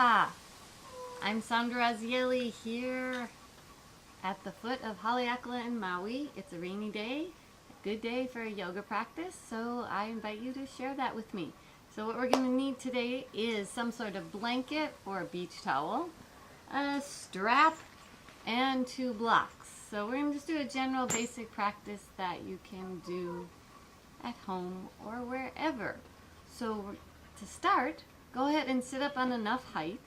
Aloha! I'm Sandra Azieli here at the foot of Haleakala in Maui. It's a rainy day, a good day for a yoga practice, so I invite you to share that with me. So what we're going to need today is some sort of blanket or a beach towel, a strap, and 2 blocks. So we're going to just do a general basic practice that you can do at home or wherever. So to start, go ahead and sit up on enough height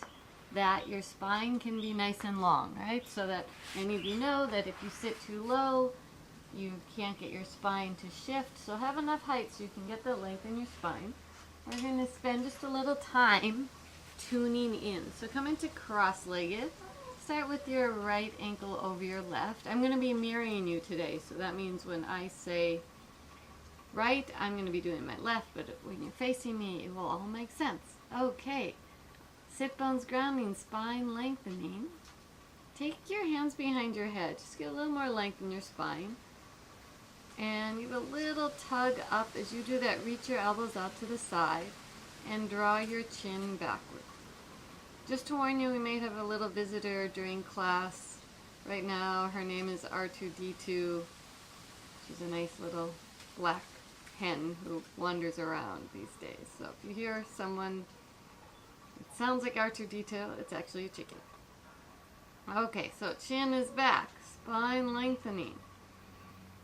that your spine can be nice and long, right? So that many of you know that if you sit too low, you can't get your spine to shift. So have enough height so you can get the length in your spine. We're going to spend just a little time tuning in. So come into cross-legged. Start with your right ankle over your left. I'm going to be mirroring you today, so that means when I say right, I'm going to be doing my left, but when you're facing me, it will all make sense. Okay. Sit bones grounding, spine lengthening. Take your hands behind your head. Just get a little more length in your spine. And give a little tug up. As you do that, reach your elbows out to the side and draw your chin backward. Just to warn you, we may have a little visitor during class. Right now, her name is R2D2. She's a nice little black hen who wanders around these days. So if you hear someone, it sounds like R2D2, it's actually a chicken. Okay, so chin is back, spine lengthening.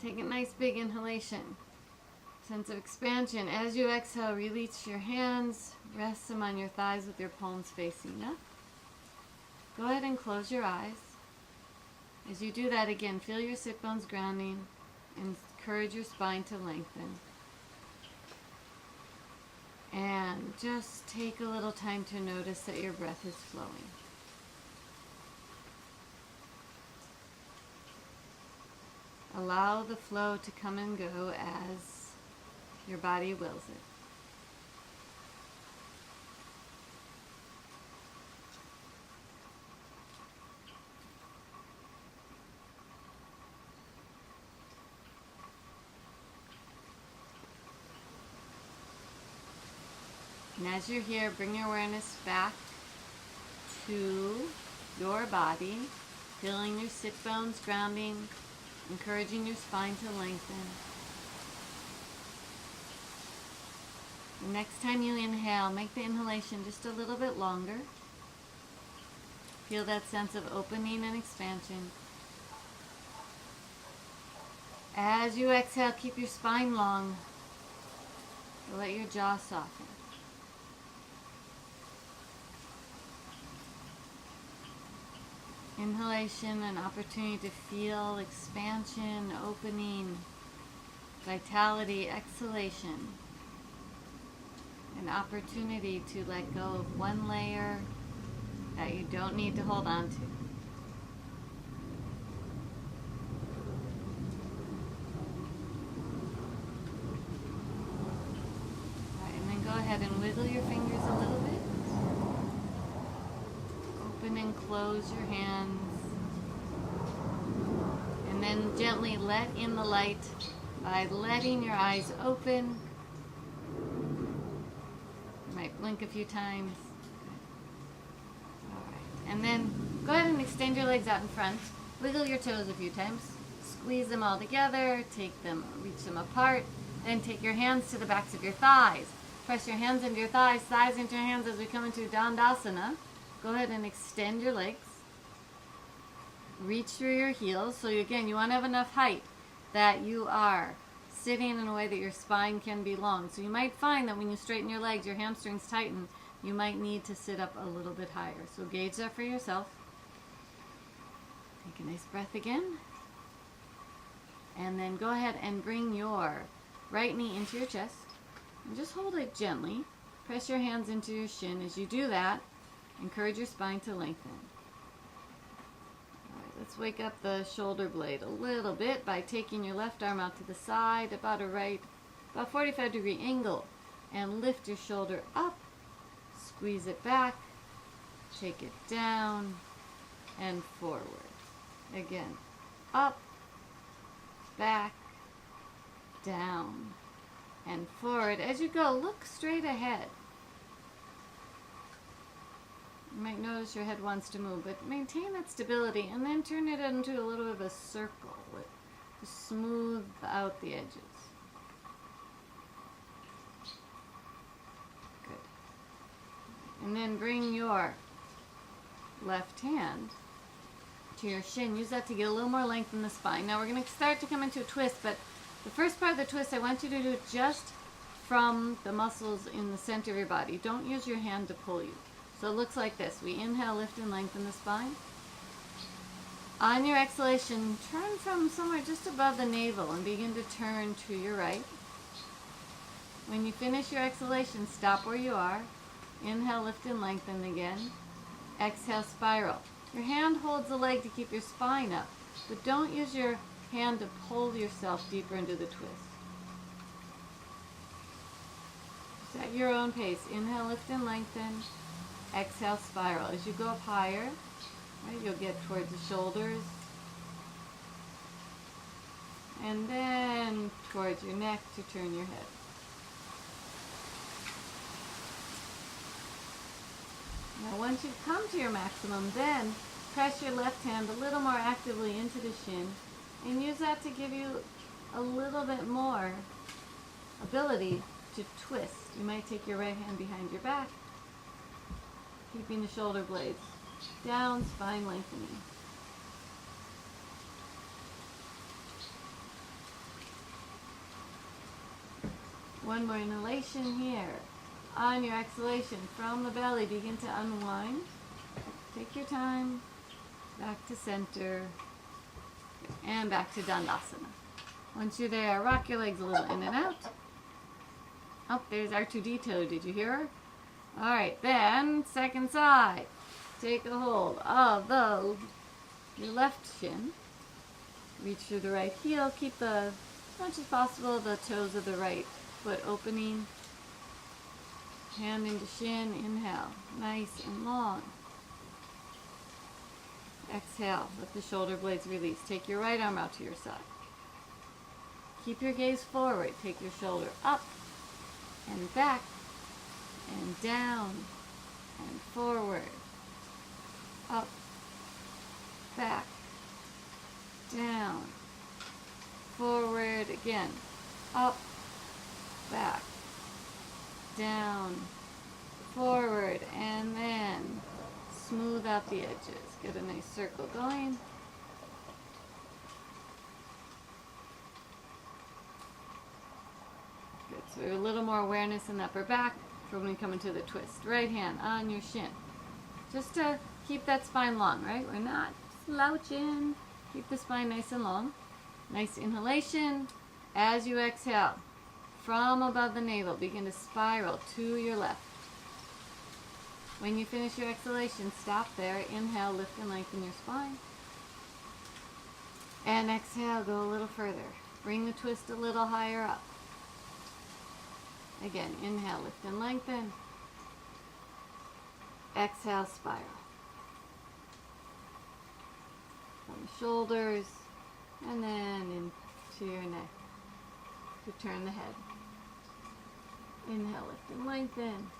Take a nice big inhalation. Sense of expansion. As you exhale, release your hands, rest them on your thighs with your palms facing up. Go ahead and close your eyes. As you do that again, feel your sit bones grounding and encourage your spine to lengthen. And just take a little time to notice that your breath is flowing. Allow the flow to come and go as your body wills it. And as you're here, bring your awareness back to your body, feeling your sit bones grounding, encouraging your spine to lengthen. The next time you inhale, make the inhalation just a little bit longer. Feel that sense of opening and expansion. As you exhale, keep your spine long. Let your jaw soften. Inhalation, an opportunity to feel expansion, opening, vitality. Exhalation, an opportunity to let go of one layer that you don't need to hold on to. All right, and then go ahead and wiggle your fingers a little bit. Open and close your hands. And then gently let in the light by letting your eyes open. You might blink a few times. All right. And then go ahead and extend your legs out in front. Wiggle your toes a few times. Squeeze them all together. Reach them apart. Then take your hands to the backs of your thighs. Press your hands into your thighs into your hands as we come into Dandasana. Go ahead and extend your legs. Reach through your heels. So again, you want to have enough height that you are sitting in a way that your spine can be long. So you might find that when you straighten your legs, your hamstrings tighten. You might need to sit up a little bit higher. So gauge that for yourself. Take a nice breath again. And then go ahead and bring your right knee into your chest. And just hold it gently. Press your hands into your shin. As you do that, encourage your spine to lengthen. All right, let's wake up the shoulder blade a little bit by taking your left arm out to the side, about 45-degree angle, and lift your shoulder up, squeeze it back, shake it down, and forward. Again, up, back, down, and forward. As you go, look straight ahead. You might notice your head wants to move, but maintain that stability and then turn it into a little bit of a circle to smooth out the edges. Good. And then bring your left hand to your shin. Use that to get a little more length in the spine. Now we're going to start to come into a twist, but the first part of the twist I want you to do just from the muscles in the center of your body. Don't use your hand to pull you. So it looks like this. We inhale, lift and lengthen the spine. On your exhalation, turn from somewhere just above the navel and begin to turn to your right. When you finish your exhalation, stop where you are. Inhale, lift and lengthen again. Exhale, spiral. Your hand holds the leg to keep your spine up, but don't use your hand to pull yourself deeper into the twist. Just at your own pace. Inhale, lift and lengthen. Exhale, spiral. As you go up higher, right, you'll get towards the shoulders, and then towards your neck to turn your head. Now once you've come to your maximum, then press your left hand a little more actively into the shin and use that to give you a little bit more ability to twist. You might take your right hand behind your back, keeping the shoulder blades down, spine lengthening. One more inhalation here. On your exhalation, from the belly, begin to unwind. Take your time. Back to center. And back to Dandasana. Once you're there, rock your legs a little in and out. Oh, there's R2-D2. Did you hear her? All right, then second side. Take a hold of your left shin. Reach through the right heel. Keep as much as possible the toes of the right foot opening. Hand into shin. Inhale, nice and long. Exhale, let the shoulder blades release. Take your right arm out to your side. Keep your gaze forward. Take your shoulder up and back and down and forward. Up, back, down, forward again. Up, back, down, forward, and then smooth out the edges. Get a nice circle going. Good. So we have a little more awareness in the upper back for when we come into the twist. Right hand on your shin. Just to keep that spine long, right? We're not slouching. Keep the spine nice and long. Nice inhalation. As you exhale, from above the navel, begin to spiral to your left. When you finish your exhalation, stop there. Inhale, lift and lengthen your spine. And exhale, go a little further. Bring the twist a little higher up. Again, inhale, lift and lengthen. Exhale, spiral. From the shoulders, and then into your neck to turn the head. Inhale, lift and lengthen.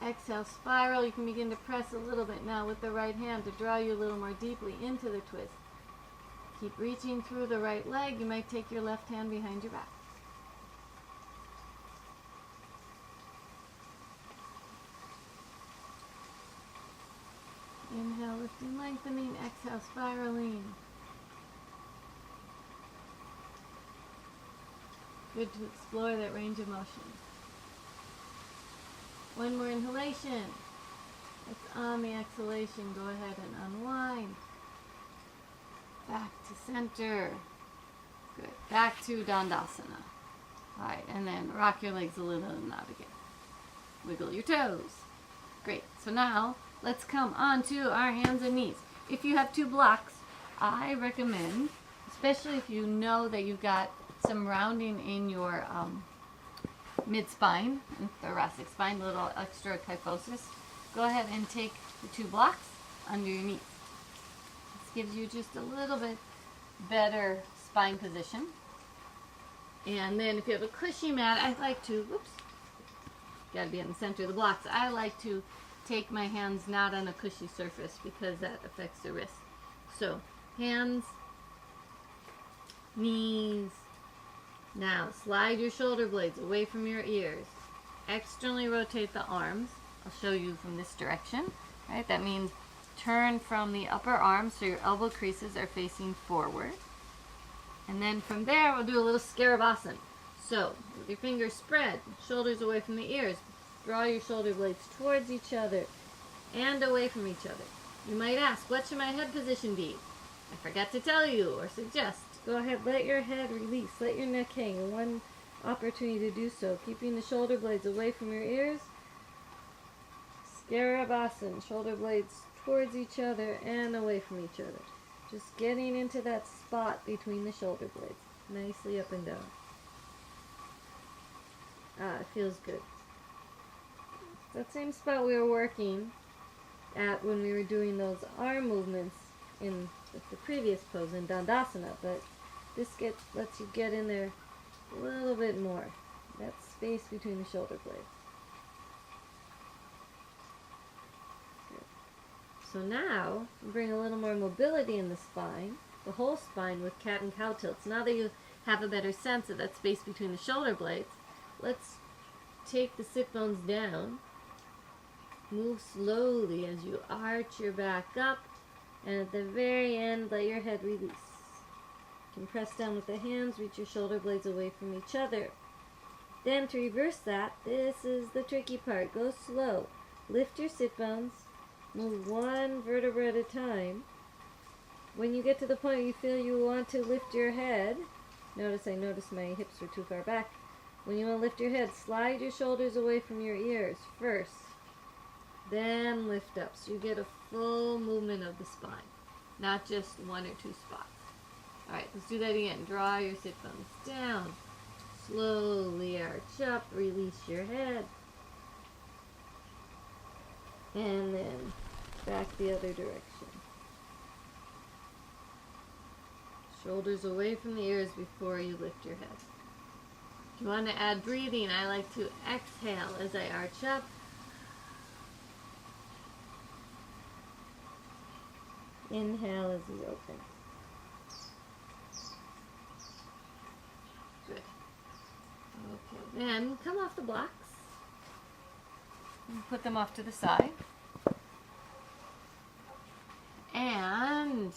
Exhale, spiral. You can begin to press a little bit now with the right hand to draw you a little more deeply into the twist. Keep reaching through the right leg. You might take your left hand behind your back. Inhale, lifting, lengthening. Exhale, spiraling. Good to explore that range of motion. One more inhalation. It's on the exhalation. Go ahead and unwind. Back to center. Good. Back to Dandasana. All right, and then rock your legs a little and out again. Wiggle your toes. Great. So now let's come on to our hands and knees. If you have two blocks, I recommend, especially if you know that you've got some rounding in your mid-spine and thoracic spine, a little extra kyphosis, go ahead and take the two blocks under your knees. This gives you just a little bit better spine position. And then if you have a cushy mat, I like to, gotta be in the center of the blocks, I like to take my hands not on a cushy surface because that affects the wrist. So, hands, knees. Now, slide your shoulder blades away from your ears. Externally rotate the arms. I'll show you from this direction. Right? That means turn from the upper arm so your elbow creases are facing forward. And then from there, we'll do a little scarabasana. So, with your fingers spread, shoulders away from the ears, draw your shoulder blades towards each other and away from each other. You might ask, what should my head position be? I forgot to tell you or suggest. Go ahead, let your head release, let your neck hang. And one opportunity to do so, keeping the shoulder blades away from your ears. Scarabasana, shoulder blades towards each other and away from each other. Just getting into that spot between the shoulder blades. Nicely up and down. Ah, it feels good. That same spot we were working at when we were doing those arm movements in the previous pose in Dandasana, but this lets you get in there a little bit more. That space between the shoulder blades. So now, bring a little more mobility in the spine, the whole spine with cat and cow tilts. Now that you have a better sense of that space between the shoulder blades, let's take the sit bones down. Move slowly as you arch your back up, and at the very end, let your head release. You can press down with the hands, reach your shoulder blades away from each other. Then to reverse that, this is the tricky part. Go slow. Lift your sit bones. Move one vertebra at a time. When you get to the point you feel you want to lift your head, I noticed my hips were too far back. When you want to lift your head, slide your shoulders away from your ears first. Then lift up so you get a full movement of the spine, not just one or two spots. Alright, let's do that again. Draw your sit bones down. Slowly arch up, release your head. And then back the other direction. Shoulders away from the ears before you lift your head. If you want to add breathing, I like to exhale as I arch up. Inhale as you open. Good. Okay, then come off the blocks. And put them off to the side. And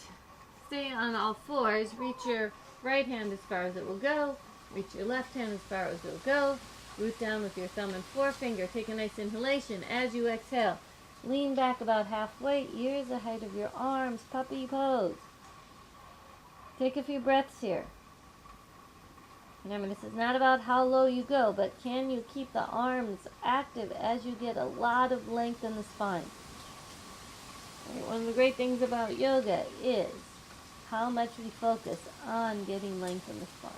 stay on all fours. Reach your right hand as far as it will go. Reach your left hand as far as it will go. Root down with your thumb and forefinger. Take a nice inhalation as you exhale. Lean back about halfway, ears the height of your arms, puppy pose. Take a few breaths here. Remember, this is not about how low you go, but can you keep the arms active as you get a lot of length in the spine? Right, one of the great things about yoga is how much we focus on getting length in the spine.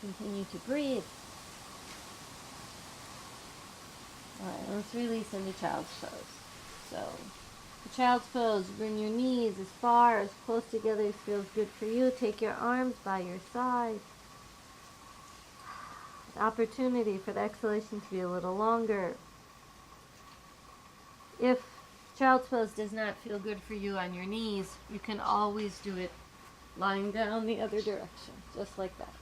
Continue to breathe. Alright, let's release into child's pose. So, for child's pose, bring your knees as far, as close together as feels good for you. Take your arms by your side. Opportunity for the exhalation to be a little longer. If child's pose does not feel good for you on your knees, you can always do it lying down the other direction, just like that.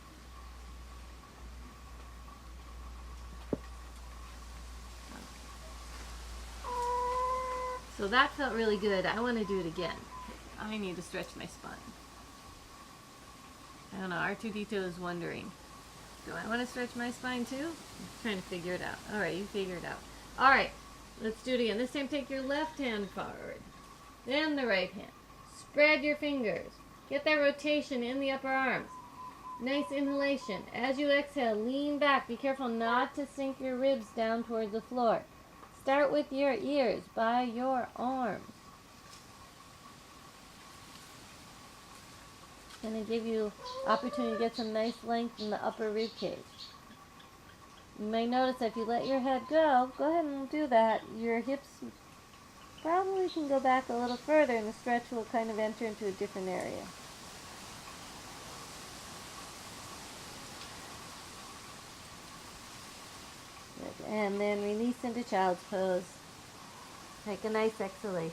So that felt really good. I want to do it again. I need to stretch my spine. I don't know, R2D2 is wondering, do I want to stretch my spine too? I'm trying to figure it out. Alright, you figure it out. Alright, let's do it again. This time take your left hand forward, then the right hand. Spread your fingers. Get that rotation in the upper arms. Nice inhalation. As you exhale, lean back. Be careful not to sink your ribs down towards the floor. Start with your ears by your arms. It's going to give you opportunity to get some nice length in the upper rib cage. You may notice that if you let your head go ahead and do that. Your hips probably can go back a little further and the stretch will kind of enter into a different area. and then release into child's pose. Take a nice exhalation.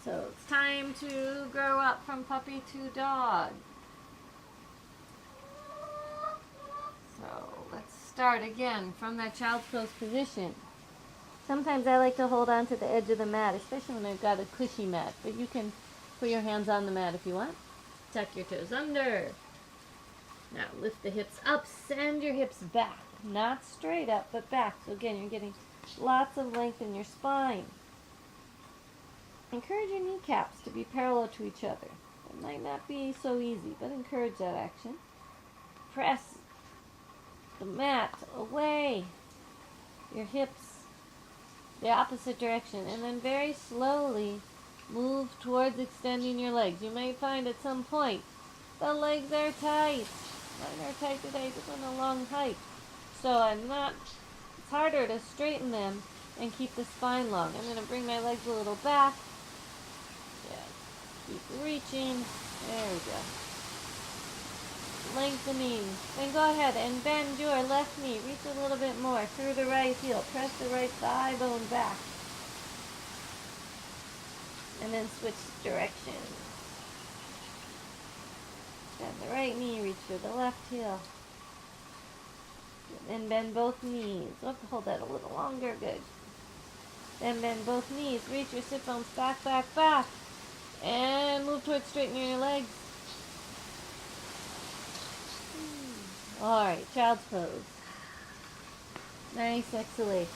So it's time to grow up from puppy to dog. So let's start again from that child's pose position. Sometimes I like to hold on to the edge of the mat, especially when I've got a cushy mat, but you can put your hands on the mat if you want. Tuck your toes under. Now lift the hips up, send your hips back. Not straight up, but back. So again, you're getting lots of length in your spine. Encourage your kneecaps to be parallel to each other. It might not be so easy, but encourage that action. Press the mat away. Your hips the opposite direction, and then very slowly move towards extending your legs. You may find at some point the legs are tight. Mine are tight today, just on a long hike. So it's harder to straighten them and keep the spine long. I'm going to bring my legs a little back. Yeah. Keep reaching. There we go. Lengthening. Then go ahead and bend your left knee. Reach a little bit more through the right heel. Press the right thigh bone back. And then switch directions. Bend the right knee. Reach for the left heel. Then bend both knees. We'll have to hold that a little longer. Good. Then bend both knees. Reach your sit bones back, back, back. And move towards straightening your legs. Alright, child's pose. Nice exhalation.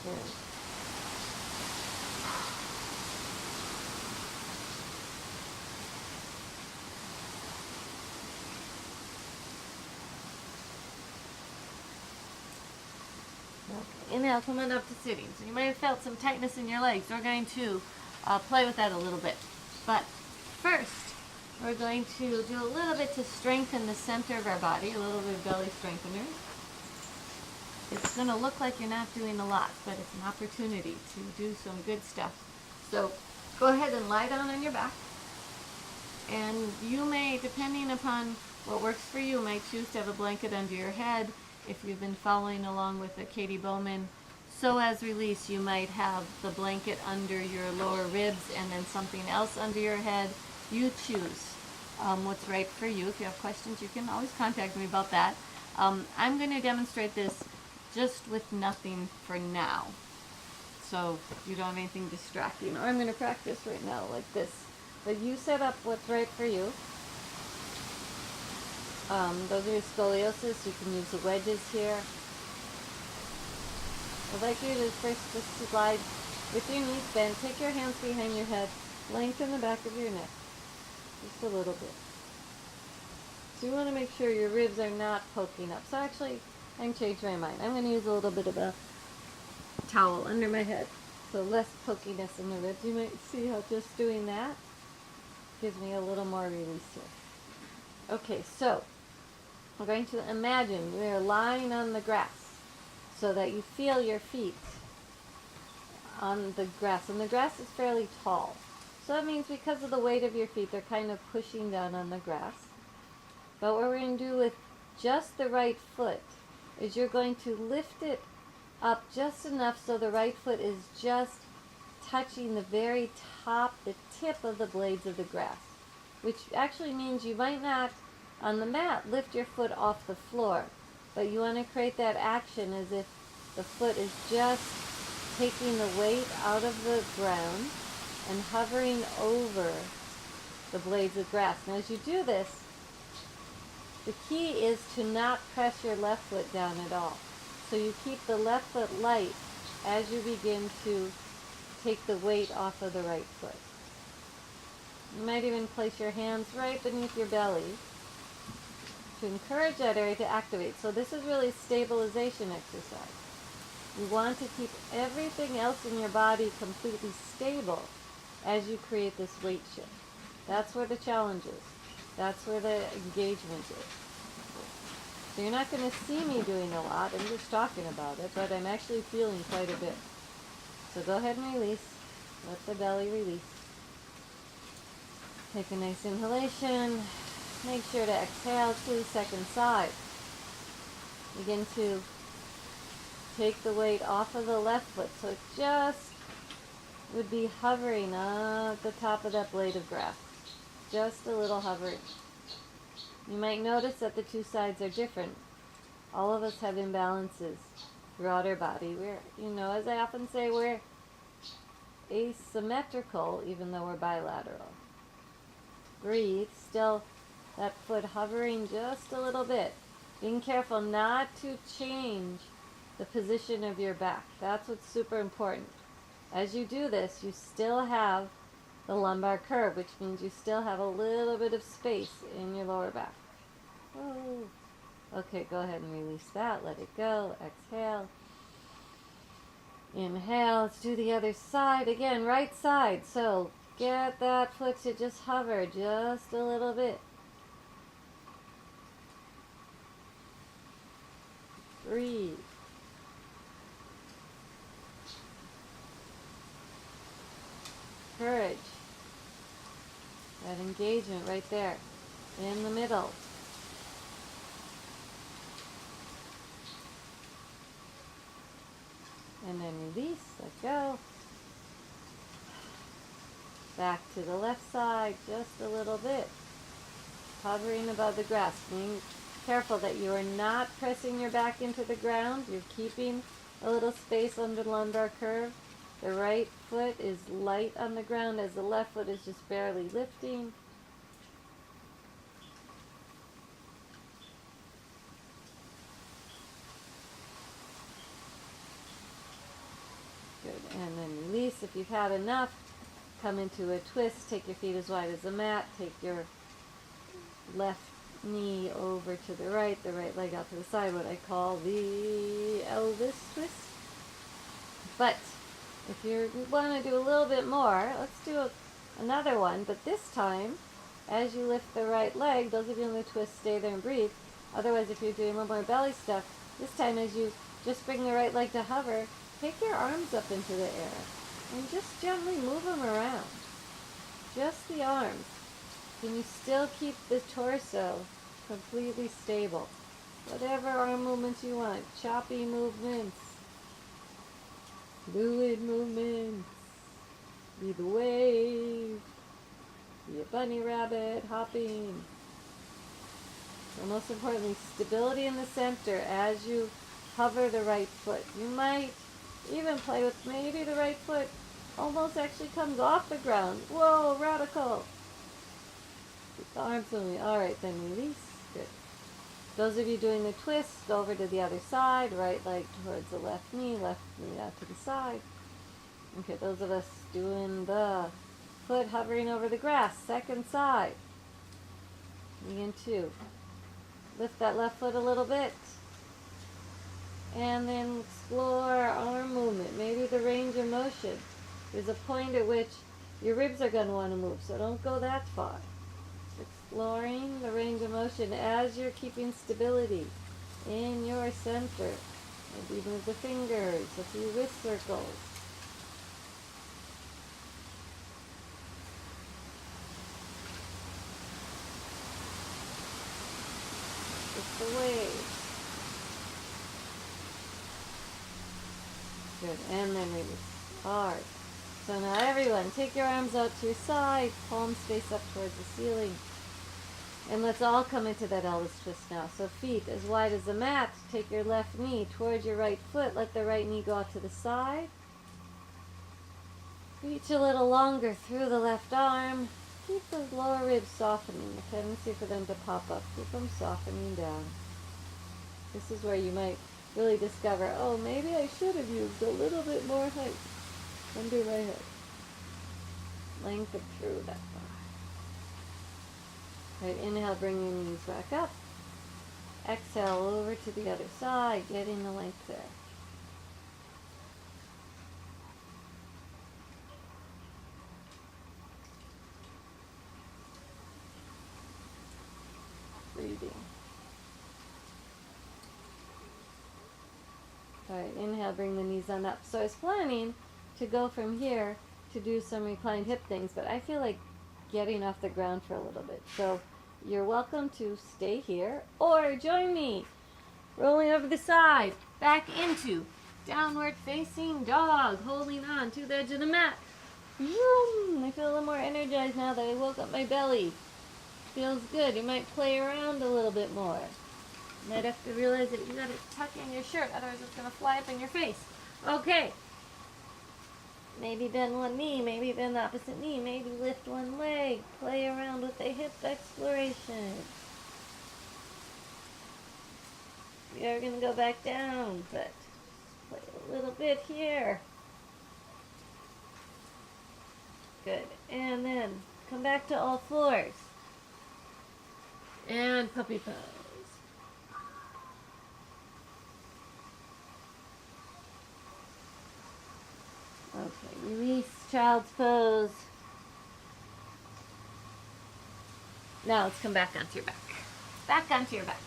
Okay, and now come on up to sitting. So you might have felt some tightness in your legs. We're going to play with that a little bit. But first, we're going to do a little bit to strengthen the center of our body, a little bit of belly strengthener. It's going to look like you're not doing a lot, but it's an opportunity to do some good stuff. So go ahead and lie down on your back. And you may, depending upon what works for you, might choose to have a blanket under your head. If you've been following along with the Katie Bowman So as release, you might have the blanket under your lower ribs and then something else under your head. You choose what's right for you. If you have questions, you can always contact me about that. I'm going to demonstrate this just with nothing for now, so you don't have anything distracting. Or I'm going to practice right now like this. But you set up what's right for you. Those are your scoliosis. You can use the wedges here. I'd like you to first just slide with your knees bent. Take your hands behind your head. Lengthen the back of your neck. Just a little bit. So you want to make sure your ribs are not poking up. So actually, I can change my mind. I'm going to use a little bit of a towel under my head. So less pokiness in the ribs. You might see how just doing that gives me a little more release here. Okay, so we're going to imagine we're lying on the grass so that you feel your feet on the grass. And the grass is fairly tall. So that means because of the weight of your feet, they're kind of pushing down on the grass. But what we're going to do with just the right foot is you're going to lift it up just enough so the right foot is just touching the very top, the tip of the blades of the grass. Which actually means you might not, on the mat, lift your foot off the floor. But you want to create that action as if the foot is just taking the weight out of the ground and hovering over the blades of grass. Now as you do this, the key is to not press your left foot down at all. So you keep the left foot light as you begin to take the weight off of the right foot. You might even place your hands right beneath your belly to encourage that area to activate. So this is really a stabilization exercise. You want to keep everything else in your body completely stable as you create this weight shift. That's where the challenge is. That's where the engagement is. So you're not going to see me doing a lot. I'm just talking about it, but I'm actually feeling quite a bit. So go ahead and release. Let the belly release. Take a nice inhalation. Make sure to exhale to the second side. Begin to take the weight off of the left foot, so it just would be hovering at the top of that blade of grass. Just a little hovering. You might notice that the two sides are different. All of us have imbalances throughout our body. We're, as I often say, we're asymmetrical even though we're bilateral. Breathe, still that foot hovering just a little bit. Being careful not to change the position of your back. That's what's super important. As you do this, you still have the lumbar curve, which means you still have a little bit of space in your lower back. Oh. Okay, go ahead and release that. Let it go. Exhale. Inhale. Let's do the other side. Again, right side. So get that foot to just hover just a little bit. Breathe. Courage. That engagement right there in the middle. And then release, let go. Back to the left side, just a little bit. Hovering above the grass. Being careful that you are not pressing your back into the ground. You're keeping a little space under the lumbar curve. The right foot is light on the ground as the left foot is just barely lifting. Good. And then release. If you've had enough, come into a twist. Take your feet as wide as the mat. Take your left knee over to the right leg out to the side, what I call the Elvis twist. But if you want to do a little bit more, let's do another one. But this time, as you lift the right leg, those of you in the twist, stay there and breathe. Otherwise, if you're doing a little more belly stuff, this time as you just bring the right leg to hover, take your arms up into the air and just gently move them around. Just the arms. Can you still keep the torso completely stable? Whatever arm movements you want. Choppy movements. Fluid movements. Be the wave. Be a bunny rabbit hopping. And most importantly, stability in the center as you hover the right foot. You might even play with maybe the right foot almost actually comes off the ground. Whoa, radical. Keep the arms moving. Alright, then release. Good. Those of you doing the twist, over to the other side. Right leg towards the left knee out to the side. Okay, those of us doing the foot hovering over the grass. Second side. Begin to lift that left foot a little bit. And then explore arm movement. Maybe the range of motion. There's a point at which your ribs are going to want to move, so don't go that far. Exploring the range of motion as you're keeping stability in your center. Maybe move the fingers, a few wrist circles. Just the wave. Good, and then release. Hard. So now everyone, take your arms out to your side, palms face up towards the ceiling. And let's all come into that Elvis twist now. So feet as wide as the mat. Take your left knee towards your right foot. Let the right knee go out to the side. Reach a little longer through the left arm. Keep those lower ribs softening. The tendency for them to pop up. Keep them softening down. This is where you might really discover, oh, maybe I should have used a little bit more height under my head. Lengthen through that bar. Right, inhale, bring your knees back up. Exhale over to the other side, getting the length there. Breathing. Alright, inhale, bring the knees on up. So I was planning to go from here to do some reclined hip things, but I feel like getting off the ground for a little bit. So you're welcome to stay here or join me. Rolling over the side, back into downward facing dog, holding on to the edge of the mat. Vroom. I feel a little more energized now that I woke up my belly. Feels good. You might play around a little bit more. You might have to realize that you gotta tuck in your shirt, otherwise it's gonna fly up in your face. Okay. Maybe bend one knee, maybe bend the opposite knee, maybe lift one leg. Play around with the hip exploration. We are gonna go back down, but play a little bit here. Good. And then come back to all fours. And puppy pose. Okay, release child's pose. Now let's come back onto your back. Back onto your back.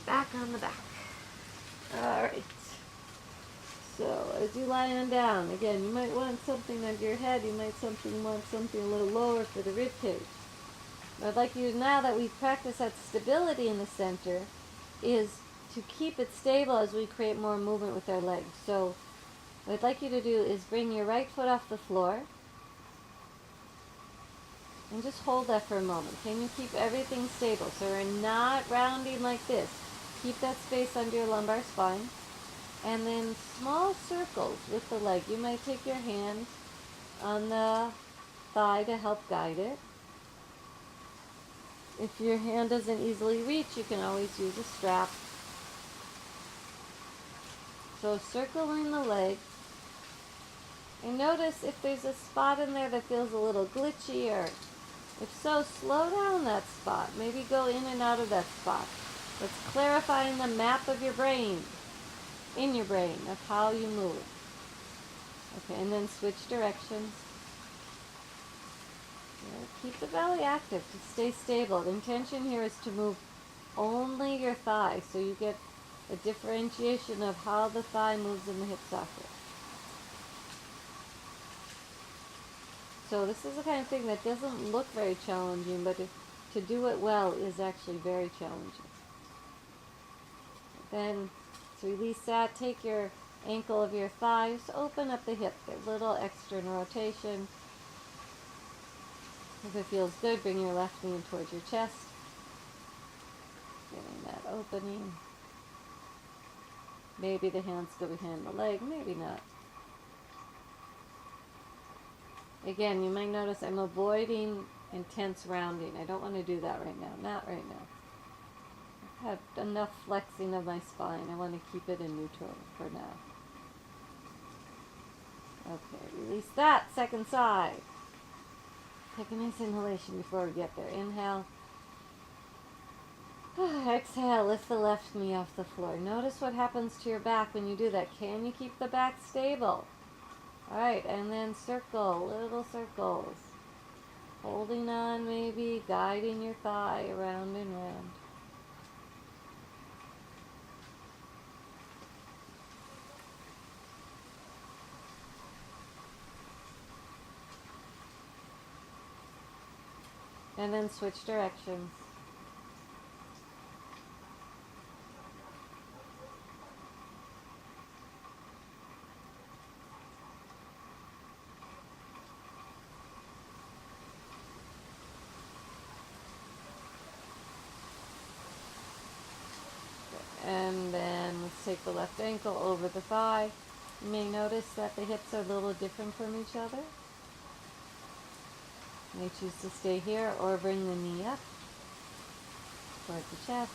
Back on the back. Alright. So, as you lie on down, again, you might want something under your head. You might want something a little lower for the rib cage. What I'd like you to, now that we've practiced that stability in the center, is to keep it stable as we create more movement with our legs. So, what I'd like you to do is bring your right foot off the floor and just hold that for a moment. Can you keep everything stable? So we're not rounding like this. Keep that space under your lumbar spine. And then small circles with the leg. You might take your hand on the thigh to help guide it. If your hand doesn't easily reach, you can always use a strap. So circling the leg. And notice if there's a spot in there that feels a little glitchy, or if so, slow down that spot. Maybe go in and out of that spot. That's clarifying the map of your brain, in your brain, of how you move. Okay, and then switch directions. Keep the belly active to stay stable. The intention here is to move only your thigh, so you get a differentiation of how the thigh moves in the hip socket. So this is the kind of thing that doesn't look very challenging, but to do it well is actually very challenging. Then, to release that, take your ankle of your thighs, open up the hip, get a little external rotation. If it feels good, bring your left knee towards your chest. Getting that opening. Maybe the hands go behind the leg, maybe not. Again, you might notice I'm avoiding intense rounding. I don't want to do that right now. Not right now. I've had enough flexing of my spine. I want to keep it in neutral for now. Okay, release that. Second side. Take a nice inhalation before we get there. Inhale. Exhale. Lift the left knee off the floor. Notice what happens to your back when you do that. Can you keep the back stable? Alright, and then circle, little circles. Holding on maybe, guiding your thigh around and round. And then switch directions. And then let's take the left ankle over the thigh. You may notice that the hips are a little different from each other. You may choose to stay here or bring the knee up towards the chest.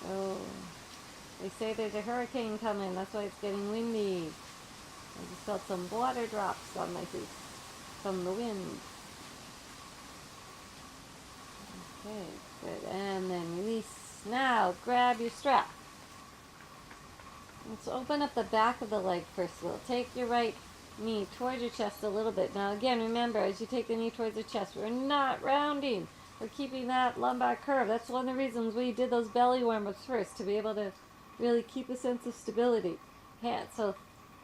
Oh, they say there's a hurricane coming. That's why it's getting windy. I just felt some water drops on my feet from the wind. Okay, good. And then release. Now, grab your strap. Let's open up the back of the leg first. We'll take your right knee towards your chest a little bit. Now, again, remember, as you take the knee towards the chest, we're not rounding. for keeping that lumbar curve. That's one of the reasons we did those belly warm-ups first, to be able to really keep a sense of stability. So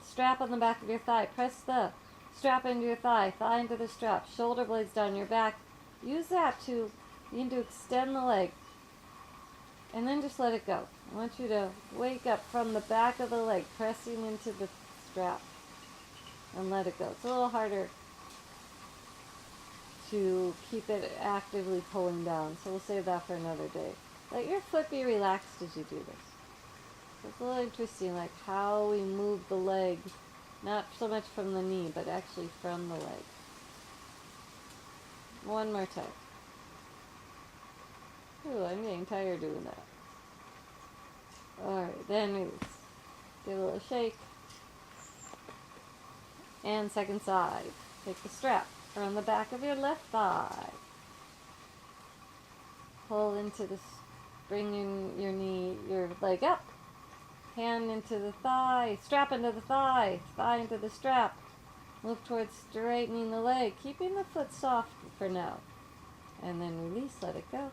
strap on the back of your thigh. Press the strap into your thigh, thigh into the strap, shoulder blades down your back. Use that to begin to extend the leg. And then just let it go. I want you to wake up from the back of the leg, pressing into the strap. And let it go. It's a little harder to keep it actively pulling down, so we'll save that for another day. Let your foot be relaxed as you do this. So it's a little interesting, like how we move the leg, not so much from the knee, but actually from the leg. One more time. Ooh, I'm getting tired doing that. Alright, then release. Give a little shake. And second side. Take the strap around the back of your left thigh. Pull into the, bring your knee, your leg up. Hand into the thigh, strap into the thigh, thigh into the strap. Move towards straightening the leg, keeping the foot soft for now. And then release, let it go.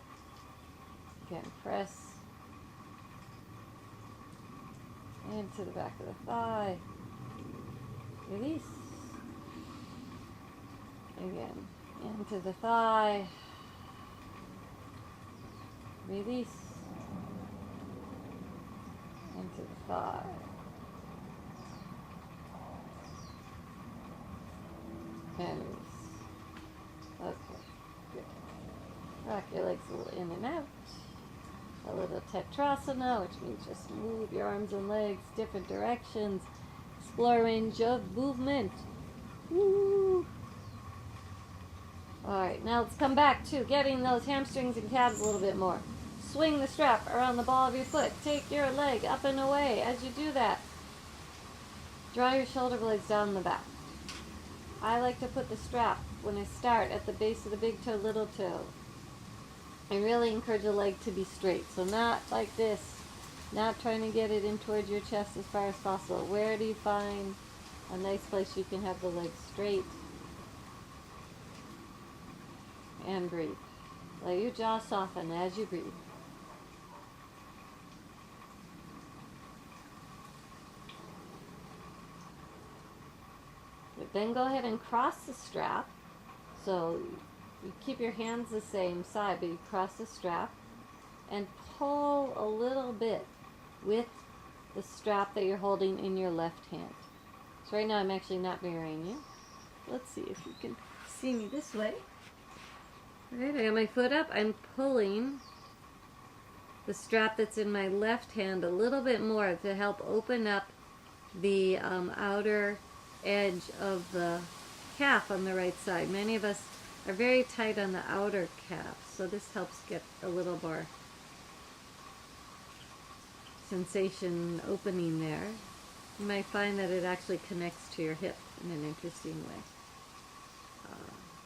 Again, press into the back of the thigh. Release. Again, into the thigh. Release. Into the thigh. And release. Okay, good. Rock your legs a little in and out. A little tetrasana, which means just move your arms and legs different directions. Explore range of movement. Woo! Alright, now let's come back to getting those hamstrings and calves a little bit more. Swing the strap around the ball of your foot. Take your leg up and away. As you do that, draw your shoulder blades down the back. I like to put the strap, when I start, at the base of the big toe, little toe. I really encourage the leg to be straight. So not like this. Not trying to get it in towards your chest as far as possible. Where do you find a nice place you can have the leg straight? And breathe. Let your jaw soften as you breathe. But then go ahead and cross the strap. So you keep your hands the same side, but you cross the strap and pull a little bit with the strap that you're holding in your left hand. So right now I'm actually not mirroring you. Let's see if you can see me this way. Alright, I got my foot up. I'm pulling the strap that's in my left hand a little bit more to help open up the outer edge of the calf on the right side. Many of us are very tight on the outer calf, so this helps get a little more sensation opening there. You might find that it actually connects to your hip in an interesting way.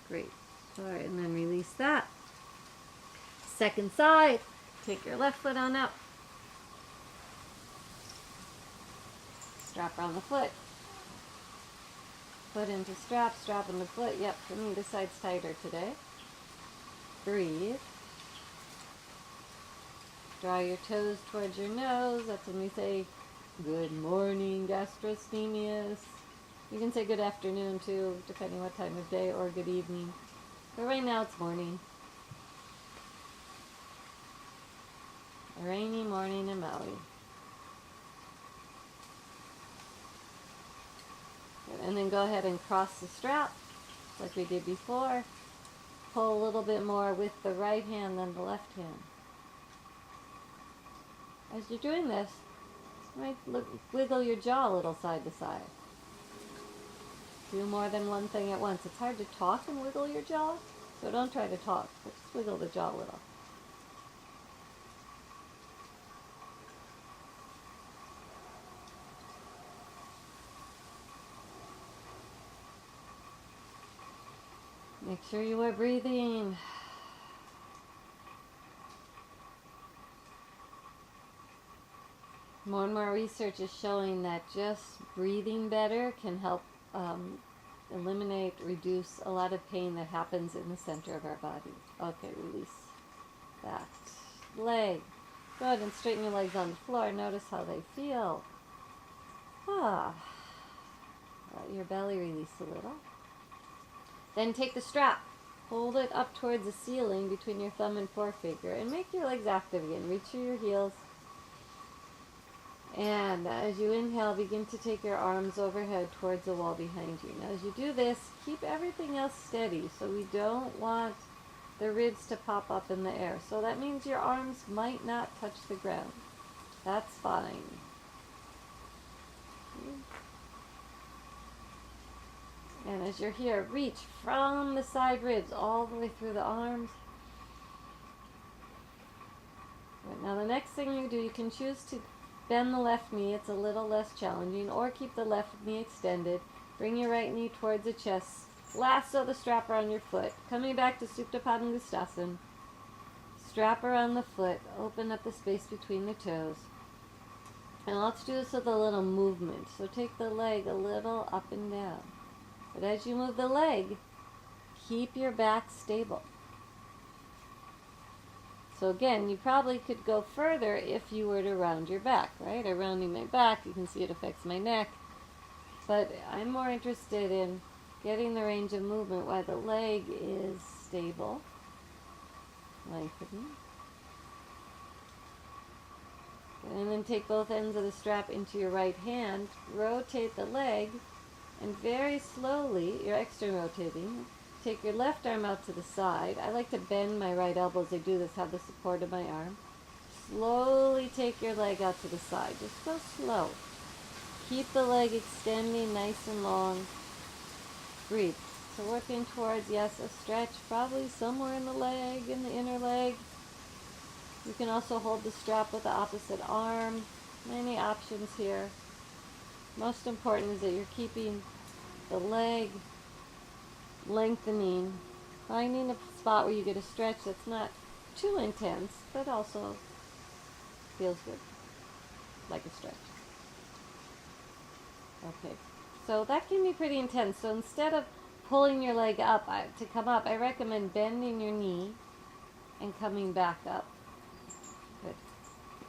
Great. Alright, and then release that. Second side. Take your left foot on up. Strap around the foot. Foot into strap, strap into foot. Yep, for me this side's tighter today. Breathe. Draw your toes towards your nose. That's when we say, good morning, gastrosnemius. You can say good afternoon too, depending what time of day, or good evening. But right now it's morning. A rainy morning in Maui. And then go ahead and cross the strap, like we did before. Pull a little bit more with the right hand than the left hand. As you're doing this, you might wiggle your jaw a little side to side. Do more than one thing at once. It's hard to talk and wiggle your jaw, so don't try to talk, but just wiggle the jaw a little. Make sure you are breathing. More and more research is showing that just breathing better can help eliminate, reduce a lot of pain that happens in the center of our body. Okay, release that. Leg. Go ahead and straighten your legs on the floor. Notice how they feel. Ah. Let your belly release a little. Then take the strap. Hold it up towards the ceiling between your thumb and forefinger and make your legs active again. Reach through your heels. And as you inhale, begin to take your arms overhead towards the wall behind you. Now as you do this, keep everything else steady. So we don't want the ribs to pop up in the air. So that means your arms might not touch the ground. That's fine. And as you're here, reach from the side ribs all the way through the arms. Right, now the next thing you do, you can choose to bend the left knee. It's a little less challenging. Or keep the left knee extended. Bring your right knee towards the chest. Lasso the strap around your foot. Coming back to Supta Padangusthasana. Strap around the foot. Open up the space between the toes. And let's do this with a little movement. So take the leg a little up and down. But as you move the leg, keep your back stable. So again, you probably could go further if you were to round your back, right? I'm rounding my back. You can see it affects my neck. But I'm more interested in getting the range of movement while the leg is stable. Lengthening. And then take both ends of the strap into your right hand. Rotate the leg. And very slowly, you're external rotating, take your left arm out to the side. I like to bend my right elbow as I do this, have the support of my arm. Slowly take your leg out to the side. Just go slow. Keep the leg extending nice and long. Breathe. So working towards, yes, a stretch, probably somewhere in the leg, in the inner leg. You can also hold the strap with the opposite arm. Many options here. Most important is that you're keeping the leg lengthening, finding a spot where you get a stretch that's not too intense, but also feels good, like a stretch. Okay, so that can be pretty intense. So instead of pulling your leg up to come up, I recommend bending your knee and coming back up. Good.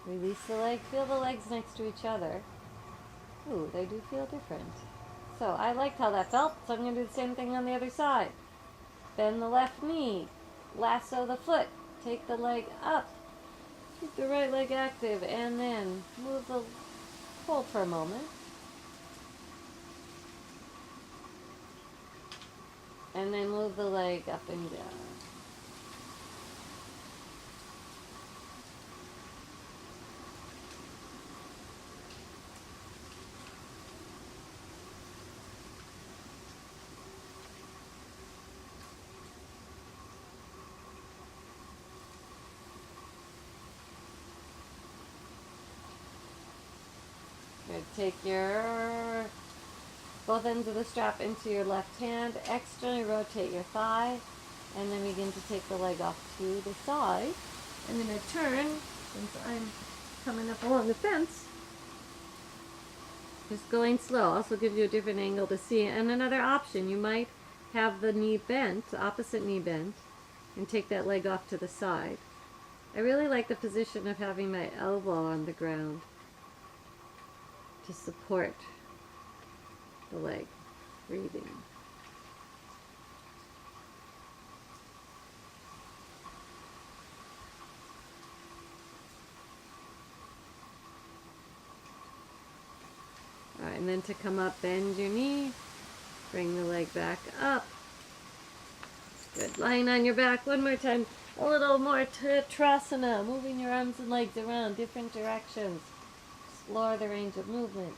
Release the leg, feel the legs next to each other. Ooh, they do feel different. So I liked how that felt, so I'm going to do the same thing on the other side. Bend the left knee, lasso the foot, take the leg up, keep the right leg active, and then hold for a moment. And then move the leg up and down. Good. Take your both ends of the strap into your left hand, externally rotate your thigh, and then begin to take the leg off to the side. I'm going to turn, since I'm coming up along the fence, just going slow. Also gives you a different angle to see. And another option, you might have the knee bent, opposite knee bent, and take that leg off to the side. I really like the position of having my elbow on the ground to support the leg. Breathing. Alright, and then to come up, bend your knee, bring the leg back up. Good. Lying on your back one more time. A little more Trasana, moving your arms and legs around different directions. Explore the range of movement.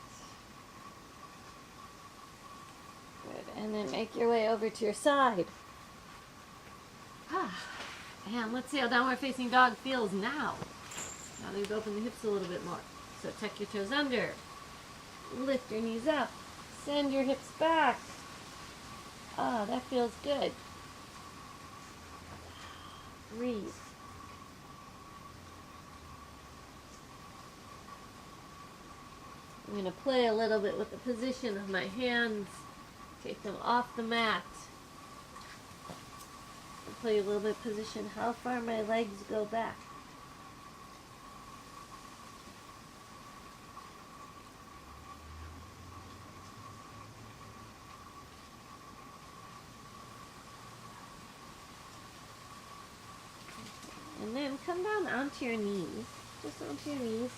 Good. And then make your way over to your side. And let's see how downward facing dog feels now. Now that you've opened the hips a little bit more. So tuck your toes under. Lift your knees up. Send your hips back. That feels good. Breathe. I'm going to play a little bit with the position of my hands, Take them off the mat. I'll play a little bit position how far my legs go back. And then come down onto your knees, just onto your knees.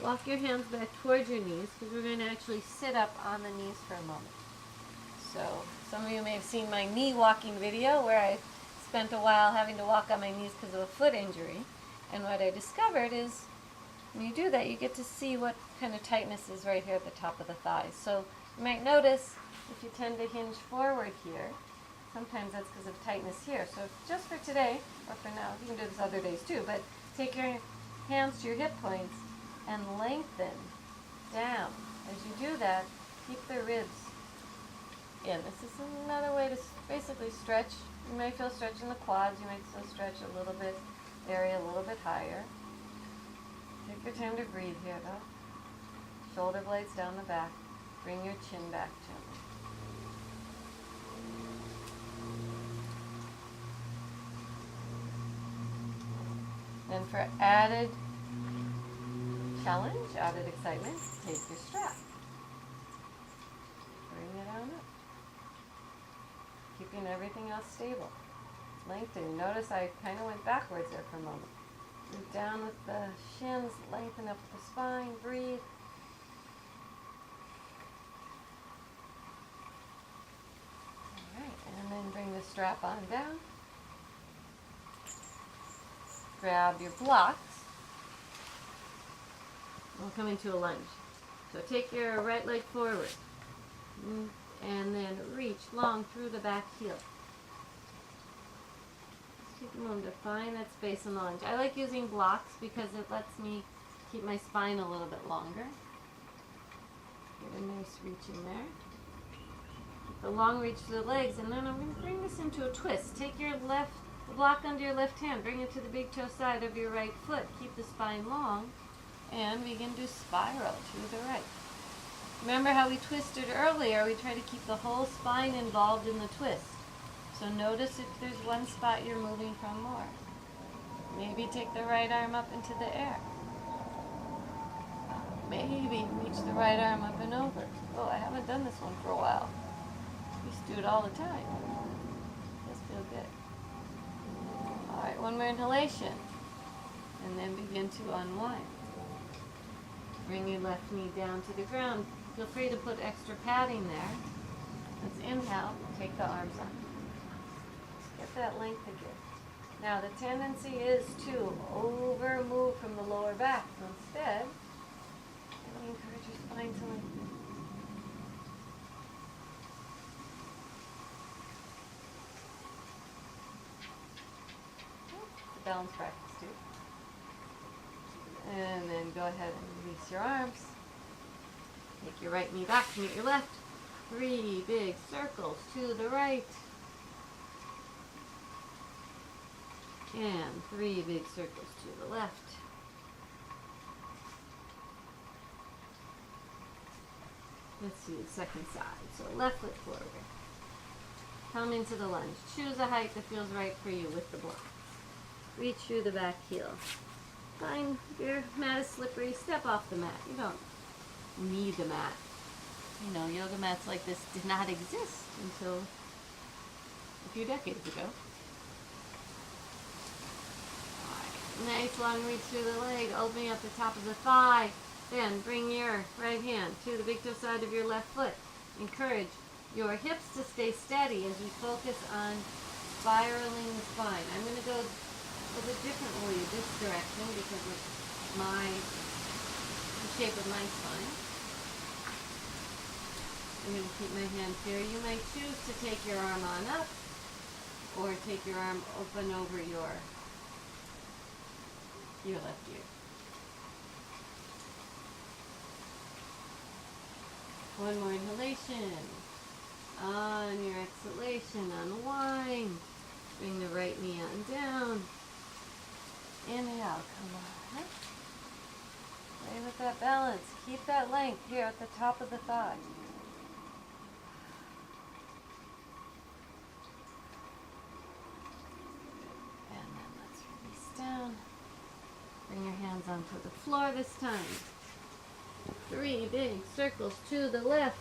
Walk your hands back towards your knees because we're going to actually sit up on the knees for a moment. So some of you may have seen my knee walking video where I spent a while having to walk on my knees because of a foot injury. And what I discovered is when you do that, you get to see what kind of tightness is right here at the top of the thighs. So you might notice if you tend to hinge forward here, sometimes that's because of tightness here. So just for today, or for now, you can do this other days too, but take your hands to your hip points and lengthen down. As you do that, keep the ribs in. This is another way to basically stretch. You might feel stretch in the quads, you might still stretch a little bit, area a little bit higher. Take your time to breathe here though. Shoulder blades down the back. Bring your chin back gently. Then for added challenge, added excitement, take your strap. Bring it on up. Keeping everything else stable. Lengthen. Notice I kind of went backwards there for a moment. Move down with the shins, lengthen up the spine, breathe. Alright, and then bring the strap on down. Grab your blocks. We'll come into a lunge. So take your right leg forward. And then reach long through the back heel. Just take a moment to find that space in the lunge. I like using blocks because it lets me keep my spine a little bit longer. Get a nice reach in there. Keep the long reach to the legs, and then I'm going to bring this into a twist. Take your left, the block under your left hand, bring it to the big toe side of your right foot. Keep the spine long, and begin to spiral to the right. Remember how we twisted earlier? We try to keep the whole spine involved in the twist. So notice if there's one spot you're moving from more. Maybe take the right arm up into the air. Maybe reach the right arm up and over. Oh, I haven't done this one for a while. I used to do it all the time. Does feel good. Alright, one more inhalation. And then begin to unwind. Bring your left knee down to the ground. Feel free to put extra padding there. Let's inhale, take the arms up. Get that length again. Now the tendency is to over move from the lower back. So instead, really encourage your spine to lengthen. It's a balance practice too. And then go ahead and release your arms. Take your right knee back to meet your left. 3 big circles to the right. And 3 big circles to the left. Let's do the second side. So left foot forward. Come into the lunge. Choose a height that feels right for you with the block. Reach through the back heel. Find your mat is slippery. Step off the mat. You don't need the mat. You know, yoga mats like this did not exist until a few decades ago. Alright, nice long reach through the leg, opening up the top of the thigh. Then bring your right hand to the big toe side of your left foot. Encourage your hips to stay steady as we focus on spiraling the spine. I'm going to go a little bit differently this direction because of the shape of my spine. I'm going to keep my hand here. You might choose to take your arm on up or take your arm open over your left ear. One more inhalation. On your exhalation, unwind. Bring the right knee on down. Inhale, come on up. Play with that balance. Keep that length here at the top of the thigh. onto the floor this time. 3 big circles to the left.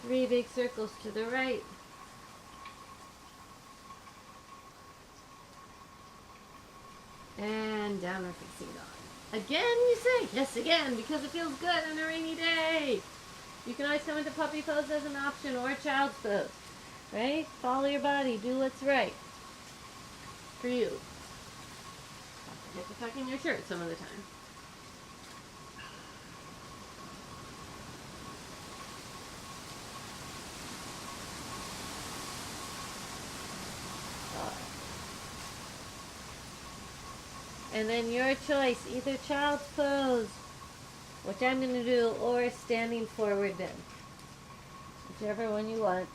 3 big circles to the right. And downward facing dog. Again, you say? Yes, again, because it feels good on a rainy day. You can always come into puppy pose as an option or child's pose. Right? Follow your body. Do what's right for you. Don't forget to tuck in your shirt some of the time. And then your choice, either child's pose, which I'm going to do, or standing forward bend. Whichever one you want.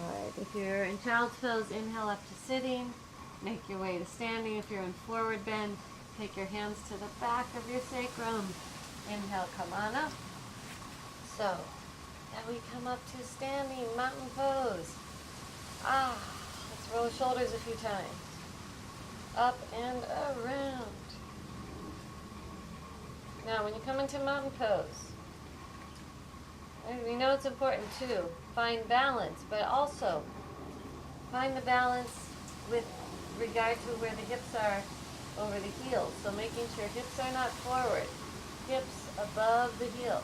Alright, if you're in child's pose, inhale up to sitting. Make your way to standing. If you're in forward bend, take your hands to the back of your sacrum. Inhale, come on up. So, and we come up to standing, mountain pose. Let's roll the shoulders a few times. Up and around. Now, when you come into mountain pose, we know it's important too. Find balance, but also find the balance with regard to where the hips are over the heels. So making sure hips are not forward, hips above the heels.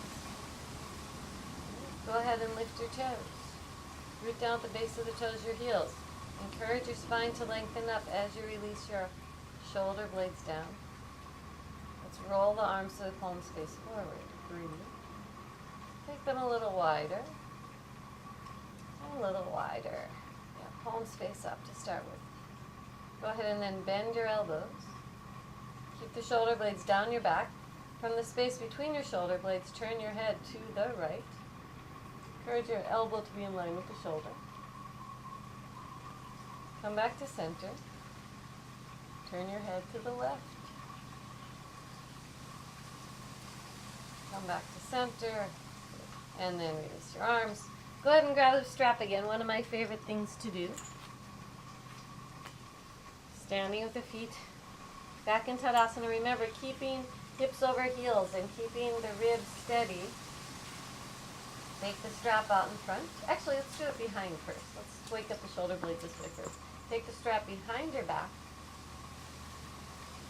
Go ahead and lift your toes. Root down at the base of the toes, your heels. Encourage your spine to lengthen up as you release your shoulder blades down. Let's roll the arms so the palms face forward. Breathe. Take them a little wider. And a little wider. Yeah, palms face up to start with. Go ahead and then bend your elbows. Keep the shoulder blades down your back. From the space between your shoulder blades, turn your head to the right. Encourage your elbow to be in line with the shoulder. Come back to center. Turn your head to the left. Come back to center. And then release your arms. Go ahead and grab the strap again, one of my favorite things to do. Standing with the feet back in Tadasana. Remember, keeping hips over heels and keeping the ribs steady. Take the strap out in front. Actually, let's do it behind first. Let's wake up the shoulder blades this way first. Take the strap behind your back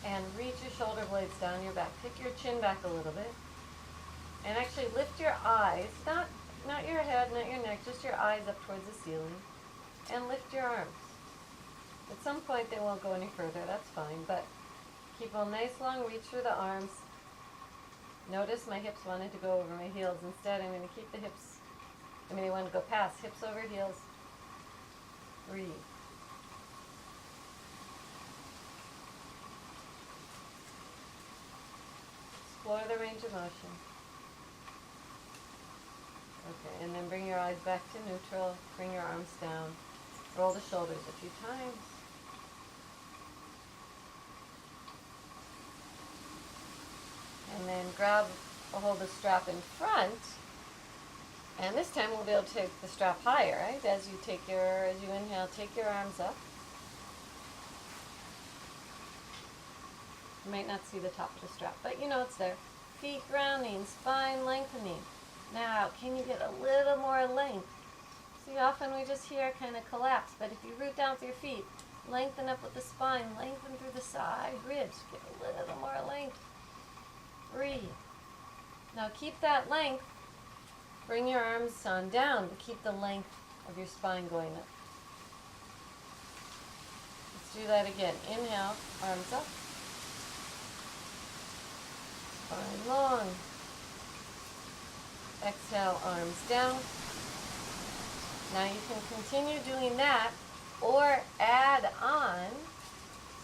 and reach your shoulder blades down your back. Pick your chin back a little bit. And actually lift your eyes, not your head, not your neck, just your eyes up towards the ceiling. And lift your arms. At some point they won't go any further, that's fine, but keep a nice long reach for the arms. Notice my hips wanted to go over my heels. Instead, I'm going to keep the hips, they want to go past, hips over heels. Breathe. Explore the range of motion. Okay, and then bring your eyes back to neutral. Bring your arms down. Roll the shoulders a few times. And then grab a hold of the strap in front. And this time we'll be able to take the strap higher, right? As you inhale, take your arms up. You might not see the top of the strap, but you know it's there. Feet grounding, spine lengthening. Now, can you get a little more length? See, often we just hear kind of collapse, but if you root down with your feet, lengthen up with the spine, lengthen through the side ribs, get a little more length. Breathe. Now keep that length. Bring your arms on down, but keep the length of your spine going up. Let's do that again. Inhale, arms up. Spine long. Exhale, arms down. Now you can continue doing that or add on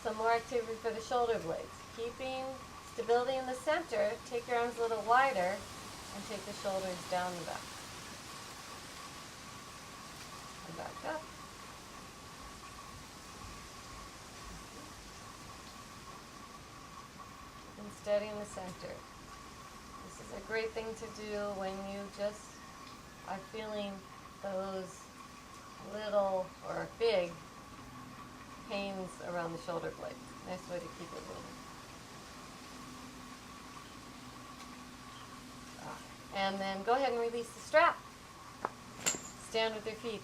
some more activity for the shoulder blades. Keeping stability in the center, take your arms a little wider and take the shoulders down the back. And back up. steady in the center. This is a great thing to do when you just are feeling those little or big pains around the shoulder blades. Nice way to keep it moving. And then go ahead and release the strap. Stand with your feet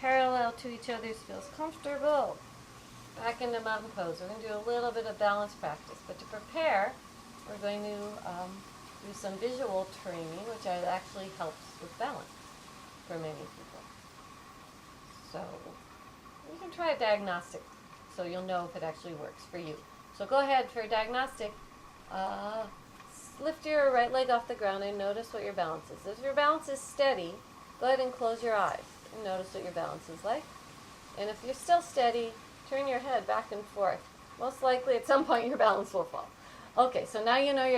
parallel to each other's, feels comfortable. Back into mountain pose. We're going to do a little bit of balance practice, but to prepare, we're going to do some visual training, which actually helps with balance for many people. So you can try a diagnostic so you'll know if it actually works for you. So go ahead for a diagnostic. Lift your right leg off the ground and notice what your balance is. If your balance is steady, go ahead and close your eyes and notice what your balance is like. And if you're still steady, turn your head back and forth. Most likely at some point your balance will fall. Okay, so now you know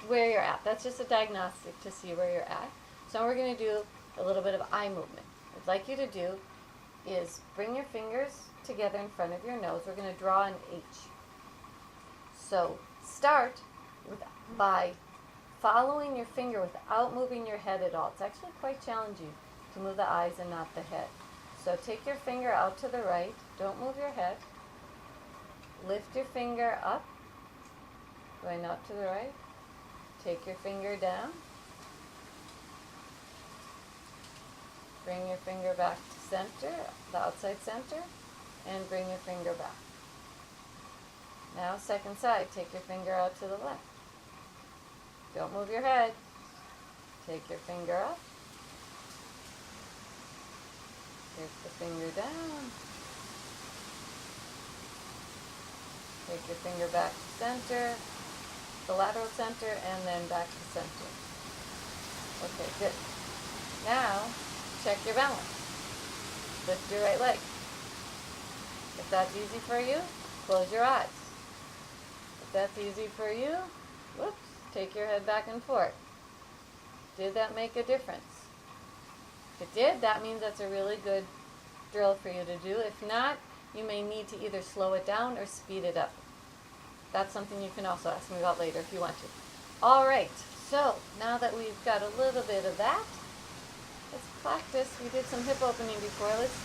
where you're at. That's just a diagnostic to see where you're at. So we're going to do a little bit of eye movement. What I'd like you to do is bring your fingers together in front of your nose. We're going to draw an H. So start by following your finger without moving your head at all. It's actually quite challenging to move the eyes and not the head. So take your finger out to the right. Don't move your head. Lift your finger up, going out to the right. Take your finger down. Bring your finger back to center, the outside center, and bring your finger back. Now second side, take your finger out to the left. Don't move your head. Take your finger up. Take the finger down. Take your finger back to center, the lateral center, and then back to center. Okay, good. Now, check your balance. Lift your right leg. If that's easy for you, close your eyes. If that's easy for you, whoops, take your head back and forth. Did that make a difference? If it did, that means that's a really good drill for you to do. If not, you may need to either slow it down or speed it up. That's something you can also ask me about later if you want to. All right, so now that we've got a little bit of that, let's practice. We did some hip opening before. Let's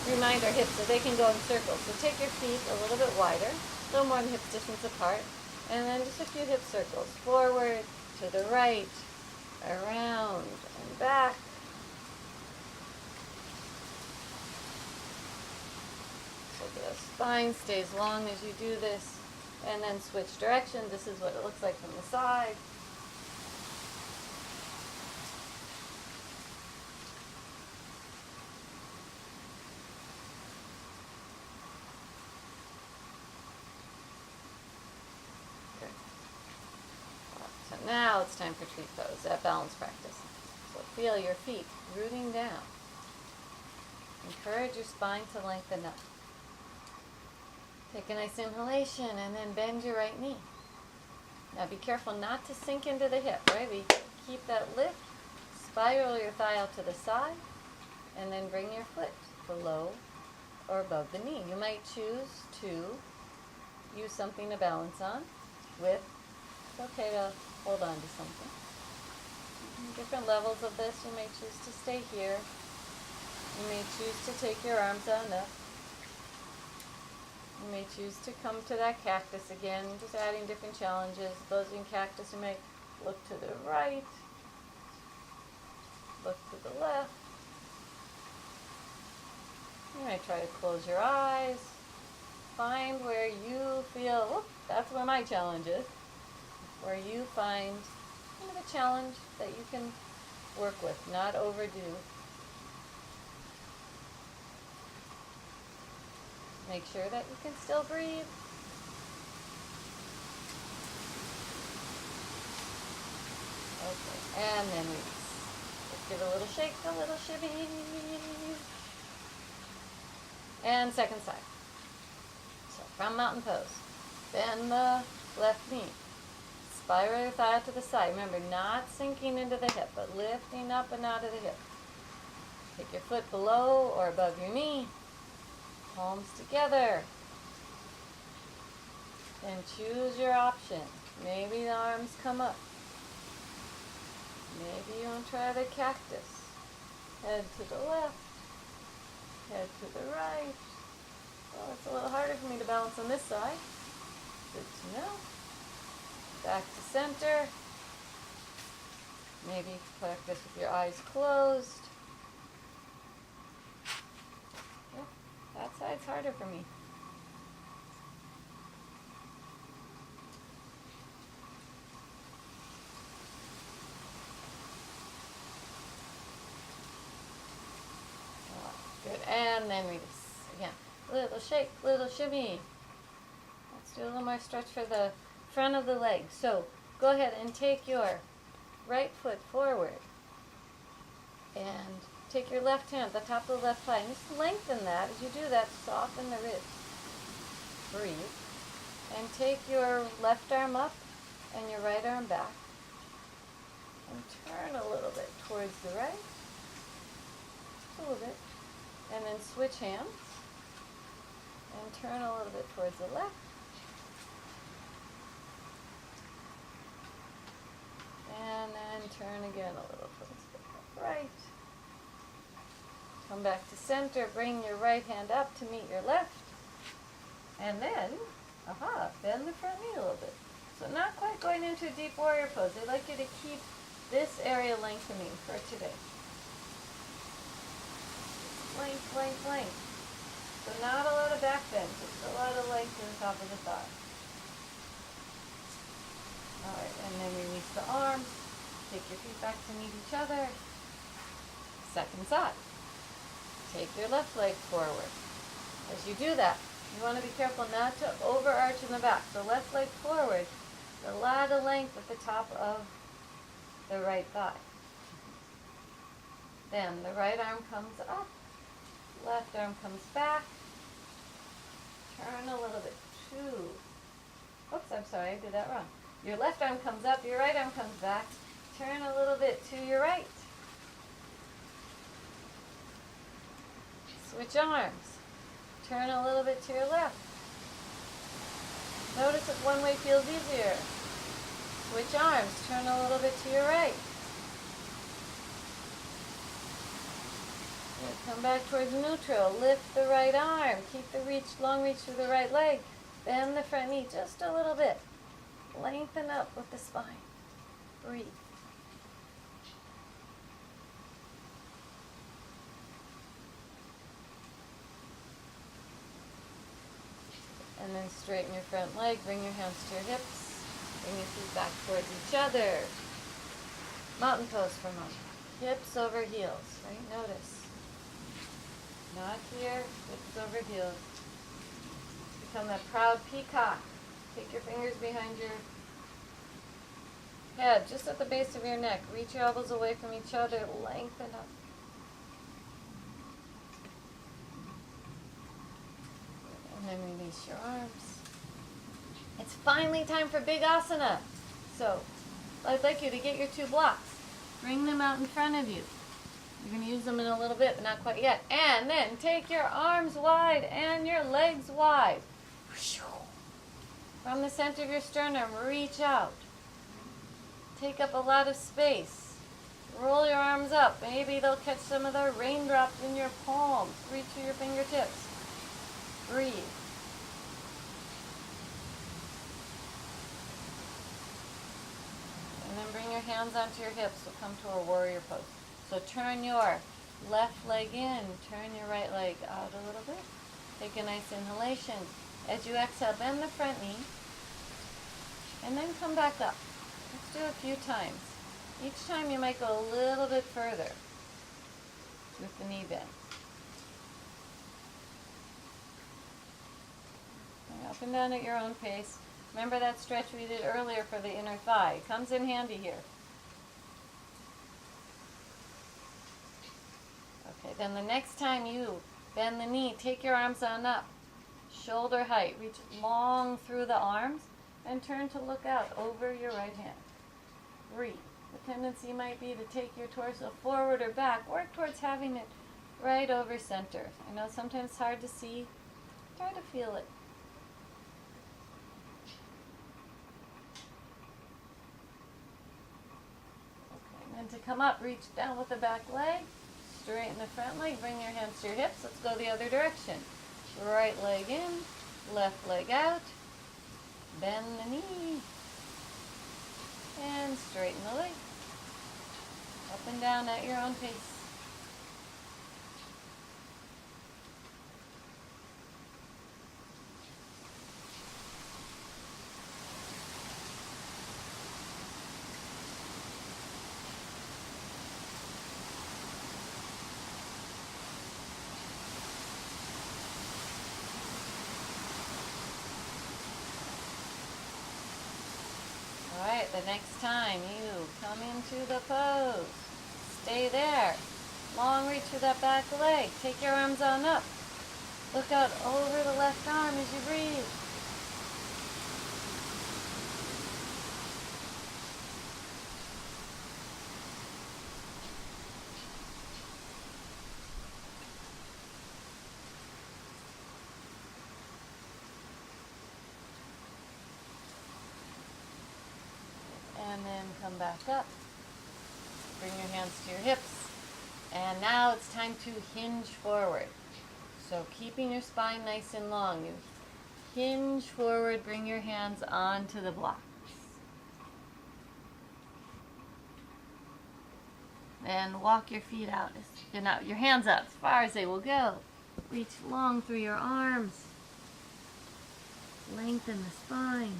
remind our hips so they can go in circles. So take your feet a little bit wider, a little more than hip distance apart, and then just a few hip circles. Forward, to the right, around, and back. So the spine stays long as you do this, and then switch direction. This is what it looks like from the side. So now it's time for tree pose, that balance practice. So feel your feet rooting down. Encourage your spine to lengthen up. Take a nice inhalation and then bend your right knee. Now be careful not to sink into the hip, right? We keep that lift, spiral your thigh out to the side, and then bring your foot below or above the knee. You might choose to use something to balance on with. It's okay to hold on to something. Different levels of this, you may choose to stay here. You may choose to take your arms on up. You may choose to come to that cactus again, just adding different challenges. Those in cactus, you may look to the right, look to the left. You may try to close your eyes. Find where you feel, whoop, that's where my challenge is. Where you find kind of a challenge that you can work with, not overdo. Make sure that you can still breathe. Okay, and then release. Let's give it a little shake, a little shimmy. And second side. So from mountain pose, bend the left knee. Spiral your thigh out to the side. Remember, not sinking into the hip, but lifting up and out of the hip. Take your foot below or above your knee. Palms together. Then choose your option. Maybe the arms come up. Maybe you want to try the cactus. Head to the left. Head to the right. Well, it's a little harder for me to balance on this side. Good to know. Back to center. Maybe practice with your eyes closed. Yep, that side's harder for me. Good, and then release. Again, little shake, little shimmy. Let's do a little more stretch for the front of the leg. So go ahead and take your right foot forward and take your left hand at the top of the left thigh and just lengthen that. As you do that, soften the ribs. Breathe. And take your left arm up and your right arm back and turn a little bit towards the right. Just a little bit. And then switch hands and turn a little bit towards the left. And then turn again a little towards the right. Come back to center, bring your right hand up to meet your left. And then, bend the front knee a little bit. So not quite going into a deep warrior pose. I'd like you to keep this area lengthening for today. Length, length, length. So not a lot of back bend, just a lot of length to the top of the thigh. Alright, and then release the arms. Take your feet back to meet each other. Second side. Take your left leg forward. As you do that, you want to be careful not to overarch in the back. So left leg forward, a lot of length at the top of the right thigh. Then the right arm comes up. Left arm comes back. Turn a little bit to, oops, I'm sorry, I did that wrong. Your left arm comes up, your right arm comes back. Turn a little bit to your right. Switch arms. Turn a little bit to your left. Notice if one way feels easier. Switch arms. Turn a little bit to your right. Come back towards neutral. Lift the right arm. Keep the reach, long reach through the right leg. Bend the front knee just a little bit. Lengthen up with the spine. Breathe. And then straighten your front leg. Bring your hands to your hips. Bring your feet back towards each other. Mountain pose for a moment. Hips over heels. Right? Notice. Not here, hips over heels. Become that proud peacock. Take your fingers behind your head, just at the base of your neck. Reach your elbows away from each other. Lengthen up. And then release your arms. It's finally time for big asana. So, I'd like you to get your two blocks. Bring them out in front of you. You're going to use them in a little bit, but not quite yet. And then take your arms wide and your legs wide. From the center of your sternum, reach out. Take up a lot of space. Roll your arms up. Maybe they'll catch some of the raindrops in your palms. Reach through your fingertips. Breathe. And then bring your hands onto your hips. We'll come to a warrior pose. So turn your left leg in, turn your right leg out a little bit. Take a nice inhalation. As you exhale, bend the front knee, and then come back up. Let's do a few times. Each time you might go a little bit further with the knee bend. And up and down at your own pace. Remember that stretch we did earlier for the inner thigh. It comes in handy here. Okay, then the next time you bend the knee, take your arms on up, shoulder height, reach long through the arms, and turn to look out over your right hand. Breathe. The tendency might be to take your torso forward or back. Work towards having it right over center. I know sometimes it's hard to see. Try to feel it. to come up, reach down with the back leg. Straighten the front leg. Bring your hands to your hips. Let's go the other direction. Right leg in, left leg out. Bend the knee. And straighten the leg. Up and down at your own pace. Alright, the next time you come into the pose, stay there. Long reach for that back leg. Take your arms on up. Look out over the left arm as you breathe. And then come back up. Bring your hands to your hips. And now it's time to hinge forward. So keeping your spine nice and long. You hinge forward, bring your hands onto the blocks. And walk your feet out. Your hands up as far as they will go. Reach long through your arms. Lengthen the spine.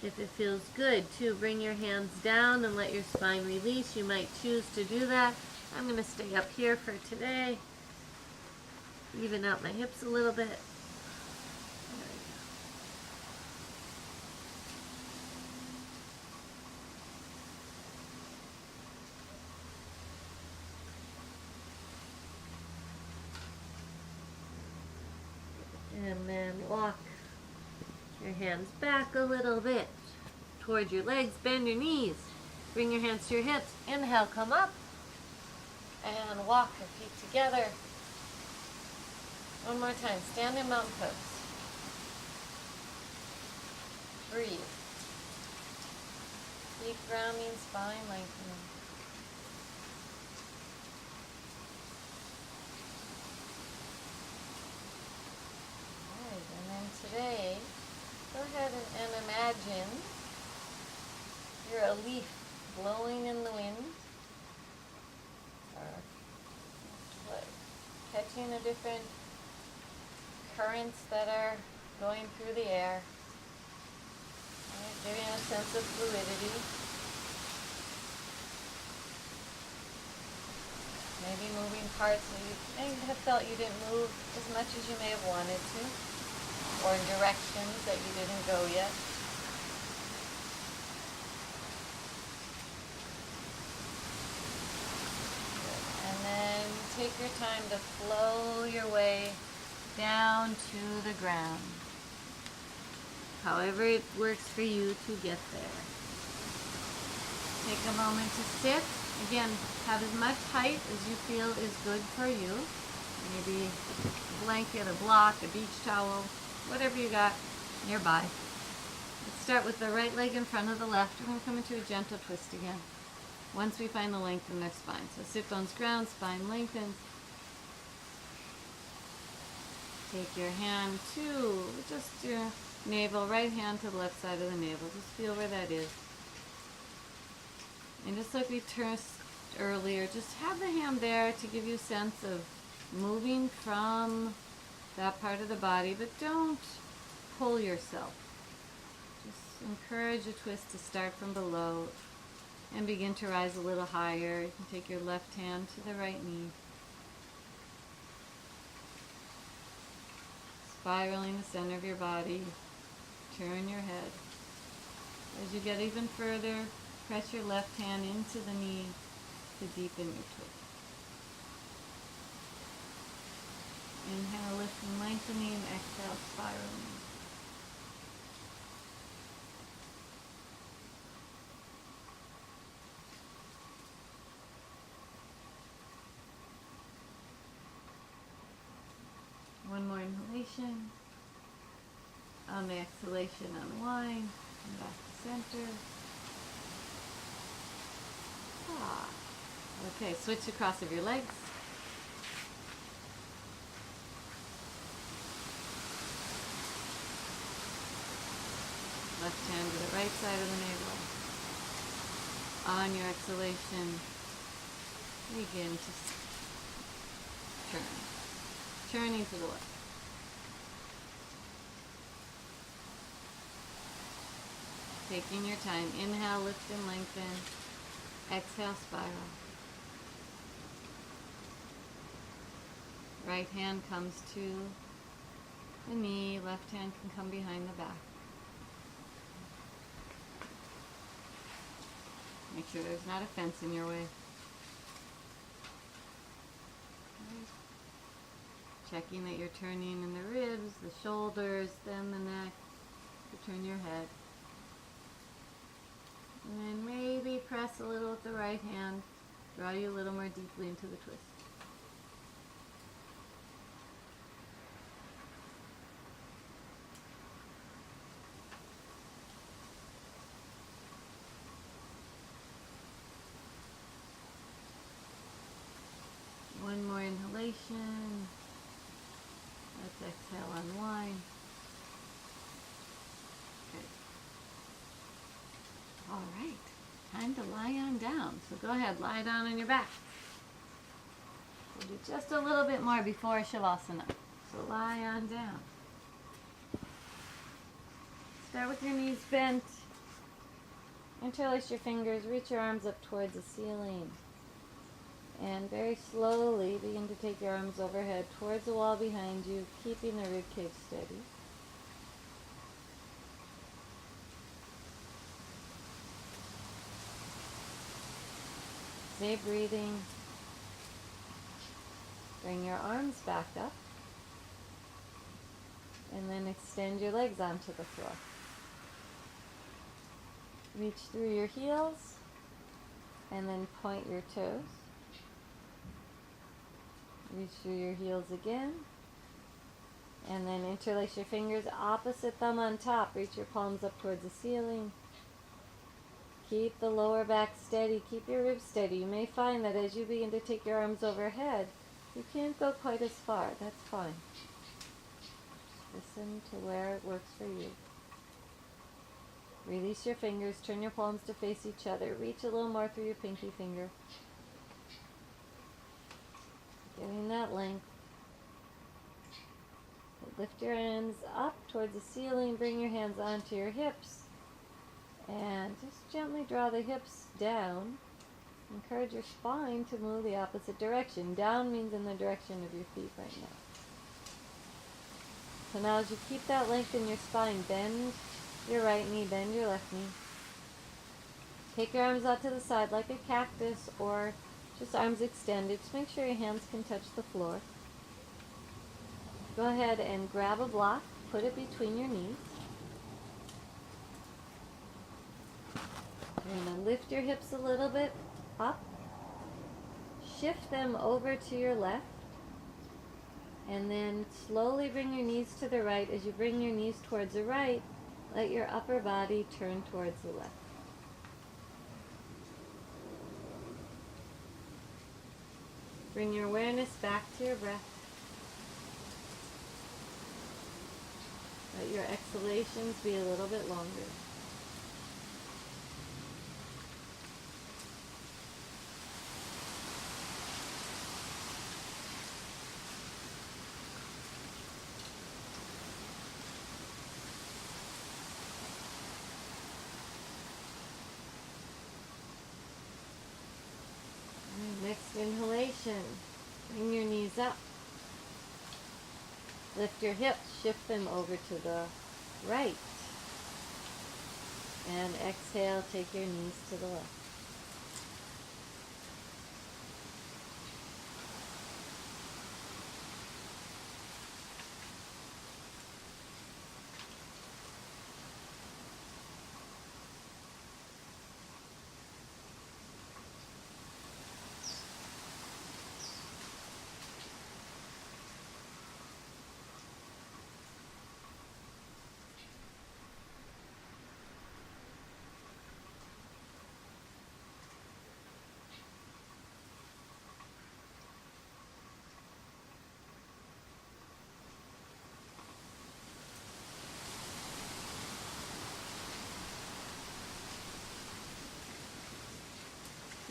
If it feels good to bring your hands down and let your spine release, you might choose to do that. I'm going to stay up here for today. Even out my hips a little bit. And then walk your hands back a little bit towards your legs. Bend your knees. Bring your hands to your hips. Inhale, come up. And walk your feet together. One more time. Stand in mountain pose. Breathe. Deep grounding, spine lengthening. Alright, and then today, go ahead and imagine you're a leaf blowing in the wind, or catching the different currents that are going through the air. Right, giving a sense of fluidity. Maybe moving parts that you may have felt you didn't move as much as you may have wanted to, or in directions that you didn't go yet. And then take your time to flow your way down to the ground. However it works for you to get there. Take a moment to sit. Again, have as much height as you feel is good for you. Maybe a blanket, a block, a beach towel, whatever you got nearby. Let's start with the right leg in front of the left. We're going to come into a gentle twist again. Once we find the length in their spine. So sit bones ground, spine lengthens. Take your hand to just your navel, right hand to the left side of the navel. Just feel where that is. And just like we turned earlier, just have the hand there to give you a sense of moving from that part of the body, but don't pull yourself. Just encourage a twist to start from below and begin to rise a little higher. You can take your left hand to the right knee. Spiraling the center of your body. Turn your head. As you get even further, press your left hand into the knee to deepen your twist. Inhale, lifting, lengthening. Exhale, spiraling. One more inhalation. On the exhalation, unwind. Come back to center. Ah. Okay, switch across of your legs. Left hand to the right side of the navel. On your exhalation, begin to turn. Turning to the left. Taking your time. Inhale, lift and lengthen. Exhale, spiral. Right hand comes to the knee. Left hand can come behind the back. Make sure there's not a fence in your way. Checking that you're turning in the ribs, the shoulders, then the neck. You turn your head. And then maybe press a little with the right hand. Draw you a little more deeply into the twist. One more inhalation. Let's exhale, unwind. Good. All right, time to lie on down. So go ahead, lie down on your back. We'll do just a little bit more before Shavasana. So lie on down. Start with your knees bent. Interlace your fingers, reach your arms up towards the ceiling. And very slowly begin to take your arms overhead towards the wall behind you, keeping the ribcage steady. Stay breathing. Bring your arms back up. And then extend your legs onto the floor. Reach through your heels. And then point your toes. Reach through your heels again. And then interlace your fingers, opposite thumb on top. Reach your palms up towards the ceiling. Keep the lower back steady. Keep your ribs steady. You may find that as you begin to take your arms overhead, you can't go quite as far. That's fine. Listen to where it works for you. Release your fingers. Turn your palms to face each other. Reach a little more through your pinky finger. Getting that length. Lift your hands up towards the ceiling. Bring your hands onto your hips. And just gently draw the hips down. Encourage your spine to move the opposite direction. Down means in the direction of your feet right now. So now as you keep that length in your spine, bend your right knee, bend your left knee. Take your arms out to the side like a cactus or just arms extended. Just make sure your hands can touch the floor. Go ahead and grab a block. Put it between your knees. You're going to lift your hips a little bit up. Shift them over to your left. And then slowly bring your knees to the right. As you bring your knees towards the right, let your upper body turn towards the left. Bring your awareness back to your breath. Let your exhalations be a little bit longer. Next inhalation, bring your knees up. Lift your hips, shift them over to the right. And exhale, take your knees to the left.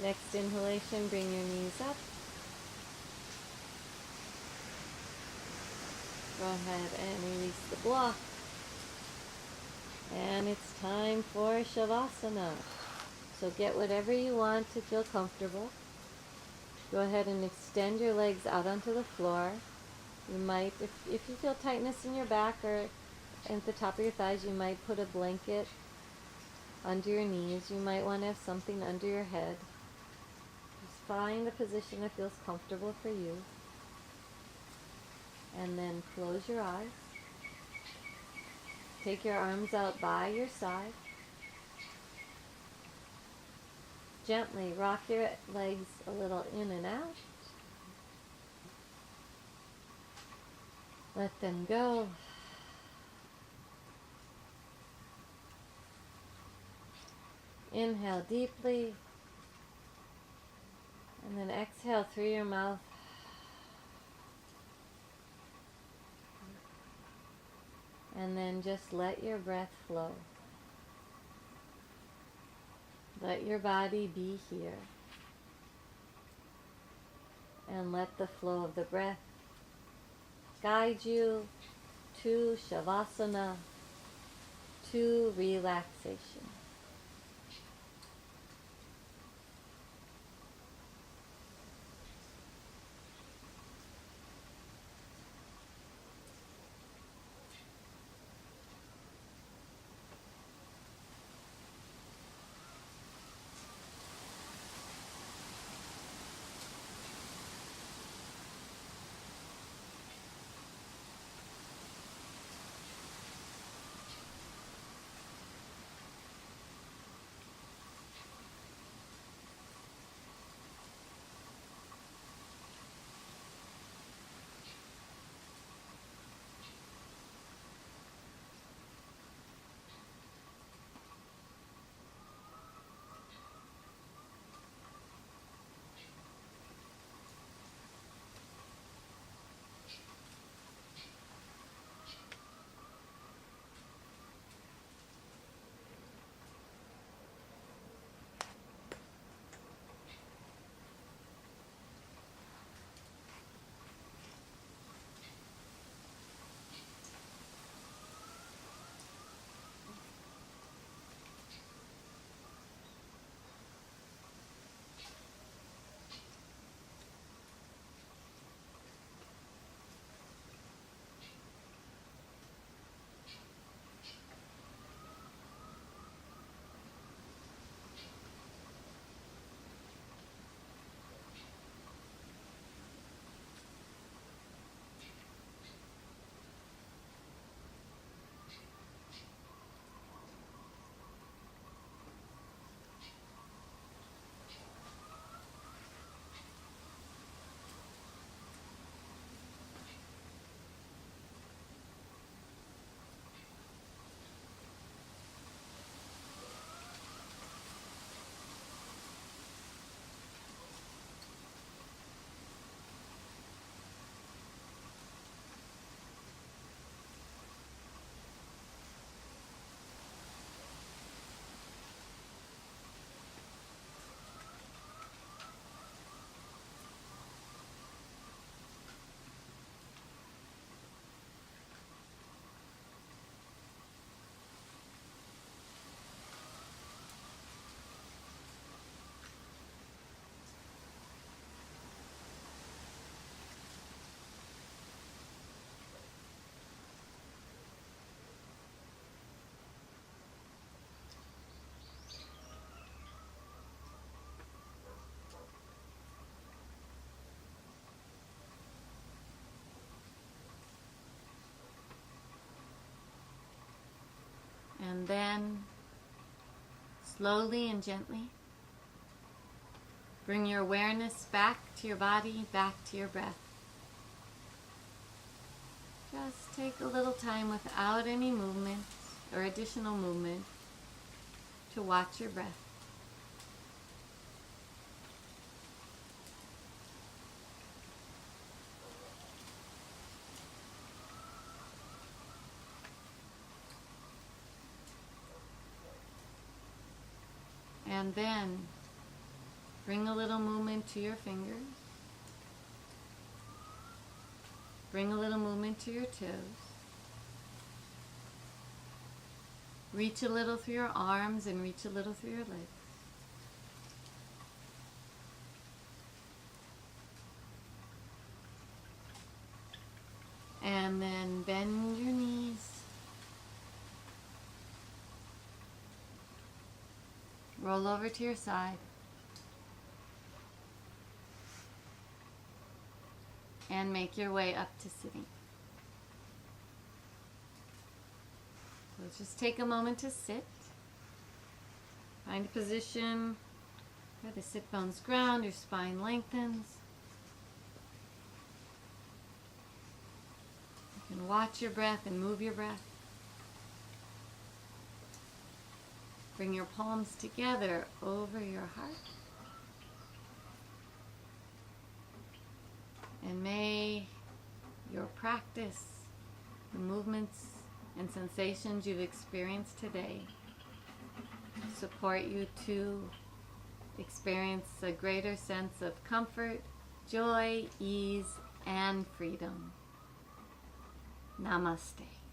Next inhalation, bring your knees up. Go ahead and release the block. And it's time for Shavasana. So get whatever you want to feel comfortable. Go ahead and extend your legs out onto the floor. You might, if you feel tightness in your back or at the top of your thighs, you might put a blanket under your knees. You might want to have something under your head. Just find a position that feels comfortable for you. And then close your eyes. Take your arms out by your side. Gently rock your legs a little in and out. Let them go. Inhale deeply. And then exhale through your mouth. And then just let your breath flow. Let your body be here. And let the flow of the breath guide you to Shavasana, to relaxation. And then, slowly and gently, bring your awareness back to your body, back to your breath. Just take a little time without any movement or additional movement to watch your breath. And then Bring a little movement to your fingers. Bring a little movement to your toes. Reach a little through your arms and reach a little through your legs. And then bend your knees. Roll over to your side. And make your way up to sitting. So just take a moment to sit. Find a position where the sit bones ground, your spine lengthens. You can watch your breath and move your breath. Bring your palms together over your heart. And may your practice, the movements and sensations you've experienced today, support you to experience a greater sense of comfort, joy, ease, and freedom. Namaste.